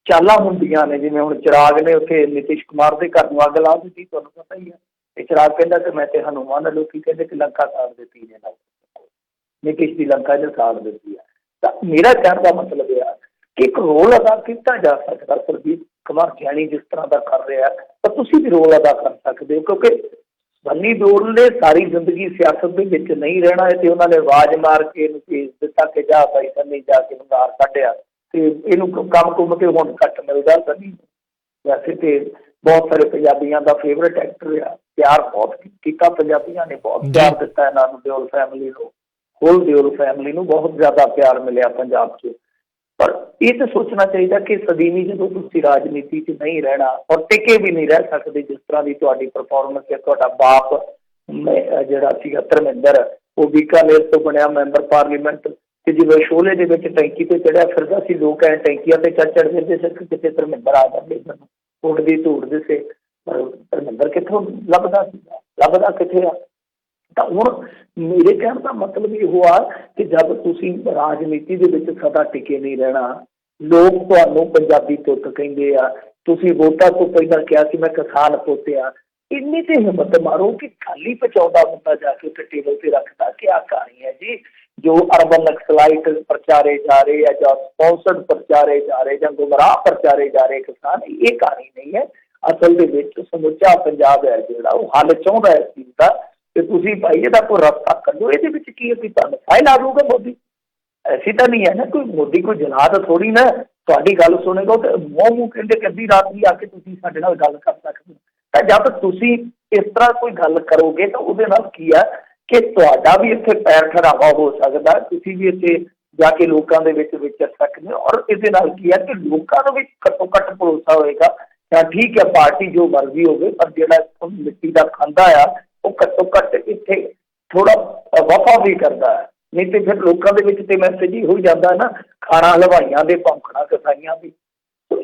ਚਾਲਾਂ ਹੁੰਦੀਆਂ ਨੇ। ਜਿਵੇਂ ਹੁਣ ਚਿਰਾਗ ਨੇ ਉੱਥੇ ਨਿਤਿਸ਼ ਕੁਮਾਰ ਦੇ ਘਰ ਨੂੰ ਅੱਗ ਲਾ ਦਿੱਤੀ, ਤੁਹਾਨੂੰ ਪਤਾ ਹੀ ਹੈ। ਤੇ ਚਿਰਾਗ ਕਹਿੰਦਾ ਕਿ ਮੈਂ ਤੇ ਹਨੂੰਮਾਨ, ਲੋਕੀ ਕਹਿੰਦੇ ਕਿ ਲੰਕਾ ਸਾੜ ਦਿੱਤੀ ਨੇ, ਨਿਤਿਸ਼ ਦੀ ਲੰਕਾ ਨੇ ਸਾੜ ਦਿੱਤੀ ਆ। ਤਾਂ ਮੇਰਾ ਕਹਿਣ ਦਾ ਮਤਲਬ ਇਹ ਆ ਕਿ ਇੱਕ ਰੋਲ ਅਦਾ ਕੀਤਾ ਜਾ ਸਕਦਾ। ਪ੍ਰਦੀਪ ਕੁਮਾਰ ਗਿਆਨੀ ਜਿਸ ਤਰ੍ਹਾਂ ਦਾ ਕਰ ਰਿਹਾ, ਤਾਂ ਤੁਸੀਂ ਵੀ ਰੋਲ ਅਦਾ ਕਰ ਸਕਦੇ ਹੋ, ਕਿਉਂਕਿ ਸੰਨੀ ਦਿਓਲ ਨੇ ਸਾਰੀ ਜ਼ਿੰਦਗੀ ਸਿਆਸਤ ਦੇ ਵਿੱਚ ਨਹੀਂ ਰਹਿਣਾ ਹੈ, ਤੇ ਉਹਨਾਂ ਨੇ ਆਵਾਜ਼ ਮਾਰ ਕੇ ਇਹਨੂੰ ਭੇਜ ਦਿੱਤਾ ਕਿ ਜਾ ਭਾਈ ਸੰਨੀ, ਜਾ ਕੇ ਹੰਗਾਰ ਕੱਢਿਆ, ਤੇ ਇਹਨੂੰ ਕੰਮ ਕੁੰਮ ਕੇ ਹੁਣ ਘੱਟ ਮਿਲਦਾ ਸੰਨੀ। ਵੈਸੇ ਤੇ ਬਹੁਤ ਸਾਰੇ ਪੰਜਾਬੀਆਂ ਦਾ ਫੇਵਰੇਟ ਐਕਟਰ ਆ, ਪਿਆਰ ਬਹੁਤ ਕੀਤਾ ਪੰਜਾਬੀਆਂ ਨੇ, ਬਹੁਤ ਪਿਆਰ ਦਿੱਤਾ ਇਹਨਾਂ ਨੂੰ, ਦਿਓਲ ਫੈਮਿਲੀ ਨੂੰ, ਹੋਲ ਦਿਓਲ ਫੈਮਿਲੀ ਨੂੰ ਬਹੁਤ ਜ਼ਿਆਦਾ ਪਿਆਰ ਮਿਲਿਆ ਪੰਜਾਬ 'ਚ। ਪਰ ਇਹ ਤਾਂ ਸੋਚਣਾ ਚਾਹੀਦਾ ਕਿ ਸਦੀਵੀ ਜਦੋਂ ਤੁਸੀਂ ਰਾਜਨੀਤੀ 'ਚ ਨਹੀਂ ਰਹਿਣਾ, ਔਰ ਟਿਕੇ ਵੀ ਨਹੀਂ ਰਹਿ ਸਕਦੇ, ਜਿਸ ਤਰ੍ਹਾਂ ਦੀ ਤੁਹਾਡੀ ਪਰਫਾਰਮੈਂਸ ਹੈ। ਤੁਹਾਡਾ ਬਾਪ ਜਿਹੜਾ ਸੀਗਾ ਧਰਮਿੰਦਰ, ਉਹ ਬੀਕਾਨੇਰ ਤੋਂ ਬਣਿਆ ਮੈਂਬਰ ਪਾਰਲੀਮੈਂਟ, ਤੇ ਜਿਵੇਂ ਸ਼ੋਲੇ ਦੇ ਵਿੱਚ ਟੈਂਕੀ ਤੇ ਚੜਿਆ ਫਿਰਦਾ ਸੀ, ਲੋਕ ਐ ਟੈਂਕੀਆਂ ਤੇ ਚੜ ਫਿਰਦੇ ਸੀ, ਕਿਤੇ ਧਰਮਿੰਦਰ ਆ ਜਾਂਦੇ, ਉੱਡਦੀ ਧੂੜ ਦਿਸੇ, ਪਰ ਧਰਮਿੰਦਰ ਕਿੱਥੋਂ ਲੱਭਦਾ ਸੀਗਾ, ਲੱਭਦਾ ਕਿੱਥੇ ਆ। ਤਾਂ ਹੁਣ ਮੇਰੇ ਕਹਿਣ ਦਾ ਮਤਲਬ ਇਹੋ ਆ ਕਿ ਜਦ ਤੁਸੀਂ ਰਾਜਨੀਤੀ ਦੇ ਵਿੱਚ ਸਦਾ ਟਿਕੇ ਨਹੀਂ ਰਹਿਣਾ, ਲੋਕ ਤੁਹਾਨੂੰ ਪੰਜਾਬੀ ਪੁੱਤ ਕਹਿੰਦੇ ਆ, ਤੁਸੀਂ ਵੋਟਾਂ ਤੋਂ ਪਹਿਲਾਂ ਕਿਹਾ ਸੀ ਮੈਂ ਕਿਸਾਨ ਪੁੱਤ ਆ, ਇੰਨੀ ਤੇ ਹਿੰਮਤ ਮਾਰੋ ਕਿ ਖਾਲੀ ਪਹੁੰਚਾਉਂਦਾ ਬੰਦਾ ਜਾ ਕੇ ਉੱਥੇ ਟੇਬਲ ਤੇ ਰੱਖਦਾ ਕਿ ਆਹ ਕਹਾਣੀ ਹੈ ਜੀ, ਜੋ ਅਰਬਨ ਨਕਸਲਾਈਟ ਪ੍ਰਚਾਰੇ ਜਾ ਰਹੇ ਆ, ਜਾਂ ਸਪੌਂਸਰਡ ਪ੍ਰਚਾਰੇ ਜਾ ਰਹੇ, ਜਾਂ ਗੁੰਮਰਾਹ ਪ੍ਰਚਾਰੇ ਜਾ ਰਹੇ ਕਿਸਾਨ, ਇਹ ਕਹਾਣੀ ਨਹੀਂ ਹੈ। ਅਸਲ ਦੇ ਵਿੱਚ ਸਮੁੱਚਾ ਪੰਜਾਬ ਹੈ ਜਿਹੜਾ ਉਹ ਹੱਲ ਚਾਹੁੰਦਾ ਹੈ ਇਸ ਚੀਜ਼ ਦਾ, ਤੇ ਤੁਸੀਂ ਭਾਈ ਇਹਦਾ ਕੋਈ ਰਸਤਾ ਕੱਢੋ। ਇਹਦੇ ਵਿੱਚ ਕੀ ਹੈ ਕਿ ਤੁਹਾਨੂੰ ਫਾਇਲ ਆ ਜਾਊਗਾ ਮੋਦੀ, ਐਸੀ ਤਾਂ ਨਹੀਂ ਹੈ ਨਾ, ਕੋਈ ਮੋਦੀ ਕੋਈ ਜਨਾਦ ਥੋੜੀ ਨਾ ਤੁਹਾਡੀ ਗੱਲ ਸੁਣੇਗਾ ਤੇ ਮੂੰਹ ਕਹਿੰਦੇ ਕਿ ਅੱਧੀ ਰਾਤ ਵੀ ਆ ਕੇ ਤੁਸੀਂ ਸਾਡੇ ਨਾਲ ਗੱਲ ਕਰ ਸਕਦੇ ਹੋ। ਤਾਂ ਜਦ ਤੁਸੀਂ ਇਸ ਤਰ੍ਹਾਂ ਕੋਈ ਗੱਲ ਕਰੋਗੇ ਤਾਂ ਉਹਦੇ ਨਾਲ ਕੀ ਆ ਕਿ ਤੁਹਾਡਾ ਵੀ ਇੱਥੇ ਪੈਰ ਠਹਿਰਾਵਾ ਹੋ ਸਕਦਾ, ਤੁਸੀਂ ਵੀ ਇੱਥੇ ਜਾ ਕੇ ਲੋਕਾਂ ਦੇ ਵਿੱਚ ਵਿਚਰ ਸਕਦੇ ਹੋ, ਔਰ ਇਹਦੇ ਨਾਲ ਕੀ ਹੈ ਕਿ ਲੋਕਾਂ ਨੂੰ ਵੀ ਘੱਟੋ ਘੱਟ ਭਰੋਸਾ ਹੋਏਗਾ। ਤਾਂ ਠੀਕ ਹੈ ਪਾਰਟੀ ਜੋ ਮਰਜ਼ੀ ਹੋਵੇ, ਪਰ ਜਿਹੜਾ ਮਿੱਟੀ ਦਾ ਖਾਂਦਾ ਆ ਉਹ ਘੱਟੋ ਘੱਟ ਇੱਥੇ ਥੋੜਾ ਵਫਾ ਵੀ ਕਰਦਾ ਹੈ। ਨਹੀਂ ਤੇ ਫਿਰ ਲੋਕਾਂ ਦੇ ਵਿੱਚ ਤੇ ਮੈਸੇਜ ਹੀ ਹੋ ਜਾਂਦਾ ਨਾ, ਖਾਣਾ ਹਲਵਾਈਆਂ ਦੇ, ਭੌਂਕਣਾ ਕਸਾਈਆਂ ਦੀ।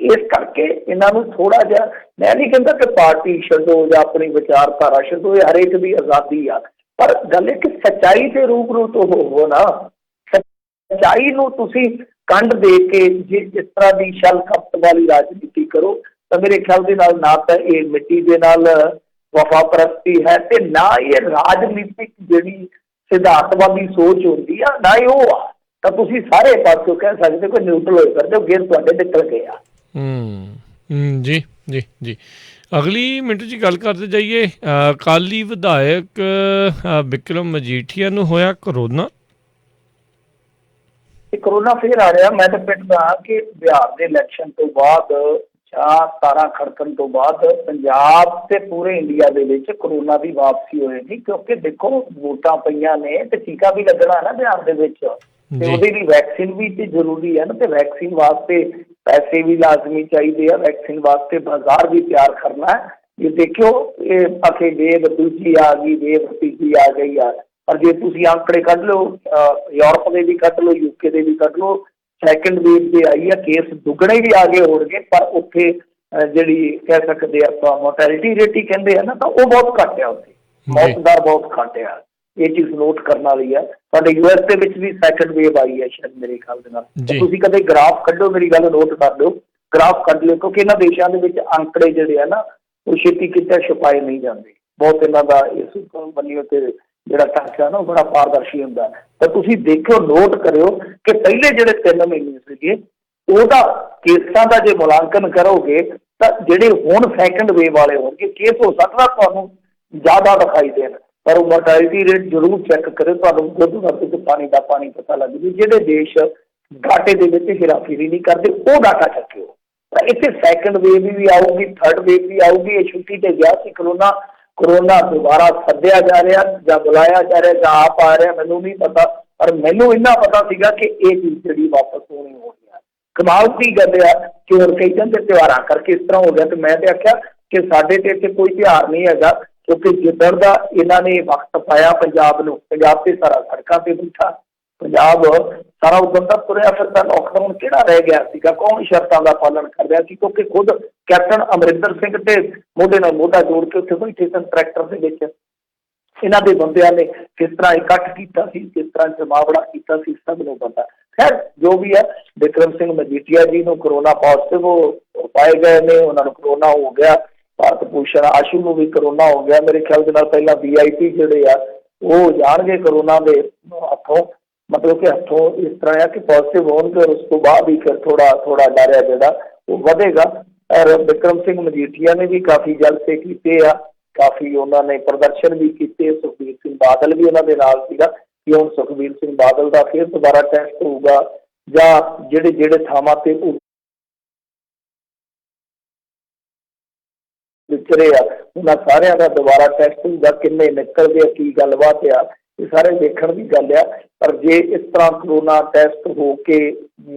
ਇਸ ਕਰਕੇ ਇਹਨਾਂ ਨੂੰ ਥੋੜਾ ਜਿਹਾ, ਮੈਂ ਨਹੀਂ ਕਹਿੰਦਾ ਕਿ ਪਾਰਟੀ ਛੱਡੋ ਜਾਂ ਆਪਣੀ ਵਿਚਾਰਧਾਰਾ ਛੱਡੋ, ਇਹ ਹਰੇਕ ਦੀ ਆਜ਼ਾਦੀ ਆ, ਪਰ ਗੱਲ ਇਹ ਕਿ ਸੱਚਾਈ ਦੇ ਰੂਬਰੂ ਤੋਂ ਹੋਵੋ ਨਾ। ਸੱਚਾਈ ਨੂੰ ਤੁਸੀਂ ਕੰਡ ਦੇ ਕੇ ਜੇ ਇਸ ਤਰ੍ਹਾਂ ਦੀ ਛਲ ਕਪਟ ਵਾਲੀ ਰਾਜਨੀਤੀ ਕਰੋ ਤਾਂ ਮੇਰੇ ਖਿਆਲ ਦੇ ਨਾਲ ਨਾ ਤਾਂ ਇਹ ਮਿੱਟੀ ਦੇ ਨਾਲ ਵਫਾ ਪ੍ਰਸਤੀ ਹੈ, ਤੇ ਨਾ ਇਹ ਰਾਜਨੀਤਿਕ ਜਿਹੜੀ ਸਿਧਾਂਤਵਾਦੀ ਸੋਚ ਹੁੰਦੀ ਆ, ਨਾ ਹੀ ਉਹ ਆ। ਤਾਂ ਤੁਸੀਂ ਸਾਰੇ ਪਾਸੋਂ ਕਹਿ ਸਕਦੇ ਹੋ ਕਿ ਨਿਊਟਰਲ ਹੋਏ ਕਰਦੇ ਹੋ, ਗੇਰ ਤੁਹਾਡੇ ਨਿਕਲ ਗਏ ਆ। ਜੀ ਜੀ ਜੀ। ਅਗਲੀ ਮਿੰਟ 'ਚ ਗੱਲ ਕਰਦੇ ਜਾਈਏ, ਅਕਾਲੀ ਵਿਧਾਇਕ ਬਿਕਰਮ ਮਜੀਠੀਆ ਨੂੰ ਹੋਇਆ ਕਰੋਨਾ। ਕਰੋਨਾ ਫੇਰ ਆ ਰਿਹਾ। ਮੈਂ ਤਾਂ ਪਿੰਡਦਾ ਕਿ ਬਿਹਾਰ ਦੇ ਇਲੈਕਸ਼ਨ ਤੋਂ ਬਾਅਦ ਜਾਂ ਤਾਰਾਂ ਖੜਕਣ ਤੋਂ ਬਾਅਦ ਪੰਜਾਬ ਤੇ ਪੂਰੇ ਇੰਡੀਆ ਦੇ ਵਿੱਚ ਕਰੋਨਾ ਦੀ ਵਾਪਸੀ ਹੋਏਗੀ, ਕਿਉਂਕਿ ਦੇਖੋ ਵੋਟਾਂ ਪਈਆਂ ਨੇ ਤੇ ਟੀਕਾ ਵੀ ਲੱਗਣਾ ਨਾ ਬਿਹਾਰ ਦੇ ਵਿੱਚ, ਤੇ ਉਹਦੇ ਲਈ ਵੈਕਸੀਨ ਵੀ ਤੇ ਜ਼ਰੂਰੀ ਹੈ ਨਾ, ਤੇ ਵੈਕਸੀਨ ਵਾਸਤੇ ਪੈਸੇ ਵੀ ਲਾਜ਼ਮੀ ਚਾਹੀਦੇ ਆ, ਵੈਕਸੀਨ ਵਾਸਤੇ ਬਾਜ਼ਾਰ ਵੀ ਤਿਆਰ ਕਰਨਾ ਹੈ। ਇਹ ਦੇਖਿਓ, ਇਹ ਆਖੇ ਵੇਵ ਦੂਜੀ ਆ ਗਈ, ਵੇਵ ਤੀਜੀ ਆ ਗਈ ਆ, ਪਰ ਜੇ ਤੁਸੀਂ ਆંકੜੇ ਕੱਢ ਲਓ, ਯੂਰਪ ਦੇ ਵੀ ਕੱਢ ਲਓ, UK ਦੇ ਵੀ ਕੱਢ ਲਓ, ਸੈਕਿੰਡ ਵੇਵ ਦੇ ਆਈ ਆ, ਕੇਸ ਦੁੱਗਣੇ ਵੀ ਆ ਗਏ ਹੋਣਗੇ, ਪਰ ਉੱਥੇ ਜਿਹੜੀ ਕਹਿ ਸਕਦੇ ਆਪਾਂ ਮੋਰਟੈਲਿਟੀ ਰੇਟ ਹੀ ਕਹਿੰਦੇ ਆ ਨਾ, ਤਾਂ ਉਹ ਬਹੁਤ ਘੱਟ ਆ, ਉੱਥੇ ਮੌਤ ਦਰ ਬਹੁਤ ਘੱਟ ਆ। ਇਹ ਚੀਜ਼ ਨੋਟ ਕਰਨ ਵਾਲੀ ਆ। ਸਾਡੇ US ਦੇ ਵਿੱਚ ਵੀ ਸੈਕਿੰਡ ਵੇਵ ਆਈ ਹੈ ਸ਼ਾਇਦ ਮੇਰੇ ਖਿਆਲ ਦੇ ਨਾਲ। ਤੁਸੀਂ ਕਦੇ ਗ੍ਰਾਫ ਕੱਢੋ, ਮੇਰੀ ਗੱਲ ਨੋਟ ਕਰ ਲਿਓ, ਗ੍ਰਾਫ ਕੱਢ ਲਿਓ, ਕਿਉਂਕਿ ਇਹਨਾਂ ਦੇਸ਼ਾਂ ਦੇ ਵਿੱਚ ਅੰਕੜੇ ਜਿਹੜੇ ਆ ਨਾ ਉਹ ਛੇਤੀ ਕਿਤੇ ਛੁਪਾਏ ਨਹੀਂ ਜਾਂਦੇ, ਬਹੁਤ ਇਹਨਾਂ ਦਾ ਇਸ ਬੰਨਿਓ ਤੇ ਜਿਹੜਾ ਢਾਂਚਾ ਨਾ ਉਹ ਬੜਾ ਪਾਰਦਰਸ਼ੀ ਹੁੰਦਾ। ਤਾਂ ਤੁਸੀਂ ਦੇਖਿਓ, ਨੋਟ ਕਰਿਓ ਕਿ ਪਹਿਲੇ ਜਿਹੜੇ 3 ਮਹੀਨੇ ਸੀਗੇ ਉਹਦਾ ਕੇਸਾਂ ਦਾ ਜੇ ਮੁਲਾਂਕਣ ਕਰੋਗੇ ਤਾਂ ਜਿਹੜੇ ਹੁਣ ਸੈਕਿੰਡ ਵੇਵ ਵਾਲੇ ਹੋਣਗੇ ਕੇਸ ਹੋ ਸਕਦਾ ਤੁਹਾਨੂੰ ਜ਼ਿਆਦਾ ਦਿਖਾਈ ਦੇਣ, ਪਰ ਉਹ ਮੋਰਟੈਲਿਟੀ ਰੇਟ ਜ਼ਰੂਰ ਚੈੱਕ ਕਰਿਓ, ਤੁਹਾਨੂੰ ਦੁੱਧ ਪਾਣੀ ਦਾ ਪਾਣੀ ਪਤਾ ਲੱਗ ਜੂ। ਜਿਹੜੇ ਦੇਸ਼ ਡਾਟੇ ਦੇ ਵਿੱਚ ਹੇਰਾਫੇਰੀ ਨਹੀਂ ਕਰਦੇ ਉਹ ਡਾਟਾ ਚੱਕਿਓ। ਤਾਂ ਇੱਥੇ ਸੈਕਿੰਡ ਵੇਵ ਵੀ ਆਊਗੀ, ਥਰਡ ਵੇਵ ਵੀ ਆਊਗੀ। ਇਹ ਛੁੱਟੀ ਤੇ ਗਿਆ ਸੀ ਕਰੋਨਾ ਦੁਬਾਰਾ ਸੱਦਿਆ ਜਾ ਰਿਹਾ ਜਾਂ ਬੁਲਾਇਆ ਜਾ ਰਿਹਾ ਜਾਂ ਆਪ ਆ ਰਿਹਾ, ਮੈਨੂੰ ਨਹੀਂ ਪਤਾ, ਪਰ ਮੈਨੂੰ ਇੰਨਾ ਪਤਾ ਸੀਗਾ ਕਿ ਇਹ ਚੀਜ਼ ਜਿਹੜੀ ਵਾਪਸ ਹੋਣੀ ਹੋਣੀ ਆ। ਕਮਾਲ ਦੀ ਗੱਲ ਆ ਕਿ ਹੁਣ ਕਈ ਕਹਿੰਦੇ ਤਿਉਹਾਰਾਂ ਕਰਕੇ ਇਸ ਤਰ੍ਹਾਂ ਹੋ ਗਿਆ, ਤੇ ਮੈਂ ਤੇ ਆਖਿਆ ਕਿ ਸਾਡੇ ਤੇ ਇੱਥੇ ਕੋਈ ਤਿਉਹਾਰ ਨਹੀਂ ਹੈਗਾ, ਕਿਉਂਕਿ ਜਿੱਦਣ ਦਾ ਇਹਨਾਂ ਨੇ ਵਕਤ ਪਾਇਆ ਪੰਜਾਬ ਨੂੰ, ਪੰਜਾਬ ਤੇ ਸਾਰਾ ਸੜਕਾਂ ਤੇ ਬੈਠਾ, ਪੰਜਾਬ ਸਾਰਾ ਉਦੋਂ ਤੱਕ ਤੁਰਿਆ ਫਿਰਦਾ। ਲੋਕਡਾਊਨ ਕਿਹੜਾ ਰਹਿ ਗਿਆ ਸੀਗਾ, ਕੌਣ ਸ਼ਰਤਾਂ ਦਾ ਪਾਲਣ ਕਰ ਰਿਹਾ ਸੀ, ਕਿਉਂਕਿ ਖੁਦ ਕੈਪਟਨ ਅਮਰਿੰਦਰ ਸਿੰਘ ਤੇ ਮੋਢੇ ਨਾਲ ਮੋਢਾ ਜੋੜ ਕੇ ਉੱਥੇ ਬੈਠੇ ਸਨ ਟਰੈਕਟਰ ਦੇ ਵਿੱਚ। ਇਹਨਾਂ ਦੇ ਬੰਦਿਆਂ ਨੇ ਕਿਸ ਤਰ੍ਹਾਂ ਇਕੱਠ ਕੀਤਾ ਸੀ, ਕਿਸ ਤਰ੍ਹਾਂ ਜਮਾਵੜਾ ਕੀਤਾ ਸੀ, ਸਭ ਨੂੰ ਪਤਾ। ਖੈਰ ਜੋ ਵੀ ਹੈ, ਬਿਕਰਮ ਸਿੰਘ ਮਜੀਠੀਆ ਜੀ ਨੂੰ ਕਰੋਨਾ ਪੋਜ਼ਿਟਿਵ ਪਾਏ ਗਏ ਨੇ, ਉਹਨਾਂ ਨੂੰ ਕਰੋਨਾ ਹੋ ਗਿਆ, ਭਾਰਤ ਭੂਸ਼ਣ ਆਸ਼ੂ ਨੂੰ ਵੀ ਕਰੋਨਾ ਹੋ ਗਿਆ। ਮੇਰੇ ਖਿਆਲ ਦੇ ਨਾਲ ਪਹਿਲਾਂ VIP ਜਿਹੜੇ ਆ ਉਹ ਜਾਣਗੇ ਕਰੋਨਾ ਦੇ ਹੱਥੋਂ, ਮਤਲਬ ਕਿ ਹੱਥੋਂ ਇਸ ਤਰ੍ਹਾਂ ਆ ਕਿ ਪੋਜ਼ਿਟਿਵ ਹੋਣਗੇ, ਉਸ ਤੋਂ ਬਾਅਦ ਹੀ ਫਿਰ ਥੋੜਾ ਡਰ ਆ ਜਿਹੜਾ ਉਹ ਵਧੇਗਾ। ਔਰ ਬਿਕਰਮ ਸਿੰਘ ਮਜੀਠੀਆ ਨੇ ਵੀ ਕਾਫੀ ਜਲਸੇ ਕੀਤੇ ਆ, ਕਾਫੀ ਉਹਨਾਂ ਨੇ ਪ੍ਰਦਰਸ਼ਨ ਵੀ ਕੀਤੇ। ਸੁਖਬੀਰ ਸਿੰਘ ਬਾਦਲ ਵੀ ਉਹਨਾਂ ਦੇ ਨਾਲ ਸੀਗਾ ਕਿ ਹੁਣ ਸੁਖਬੀਰ ਸਿੰਘ ਬਾਦਲ ਦਾ ਫਿਰ ਦੁਬਾਰਾ ਟੈਸਟ ਹੋਊਗਾ, ਜਾਂ ਜਿਹੜੇ ਥਾਵਾਂ ਤੇ ਉਹ ਵਿਚਰੇ ਆ ਉਹਨਾਂ ਸਾਰਿਆਂ ਦਾ ਦੁਬਾਰਾ ਟੈਸਟ ਹੋਊਗਾ, ਕਿੰਨੇ ਨਿਕਲਦੇ ਆ, ਕੀ ਗੱਲਬਾਤ ਆ, ਇਹ ਸਾਰੇ ਦੇਖਣ ਦੀ ਗੱਲ ਆ। ਪਰ ਜੇ ਇਸ ਤਰ੍ਹਾਂ ਕਰੋਨਾ ਟੈਸਟ ਹੋ ਕੇ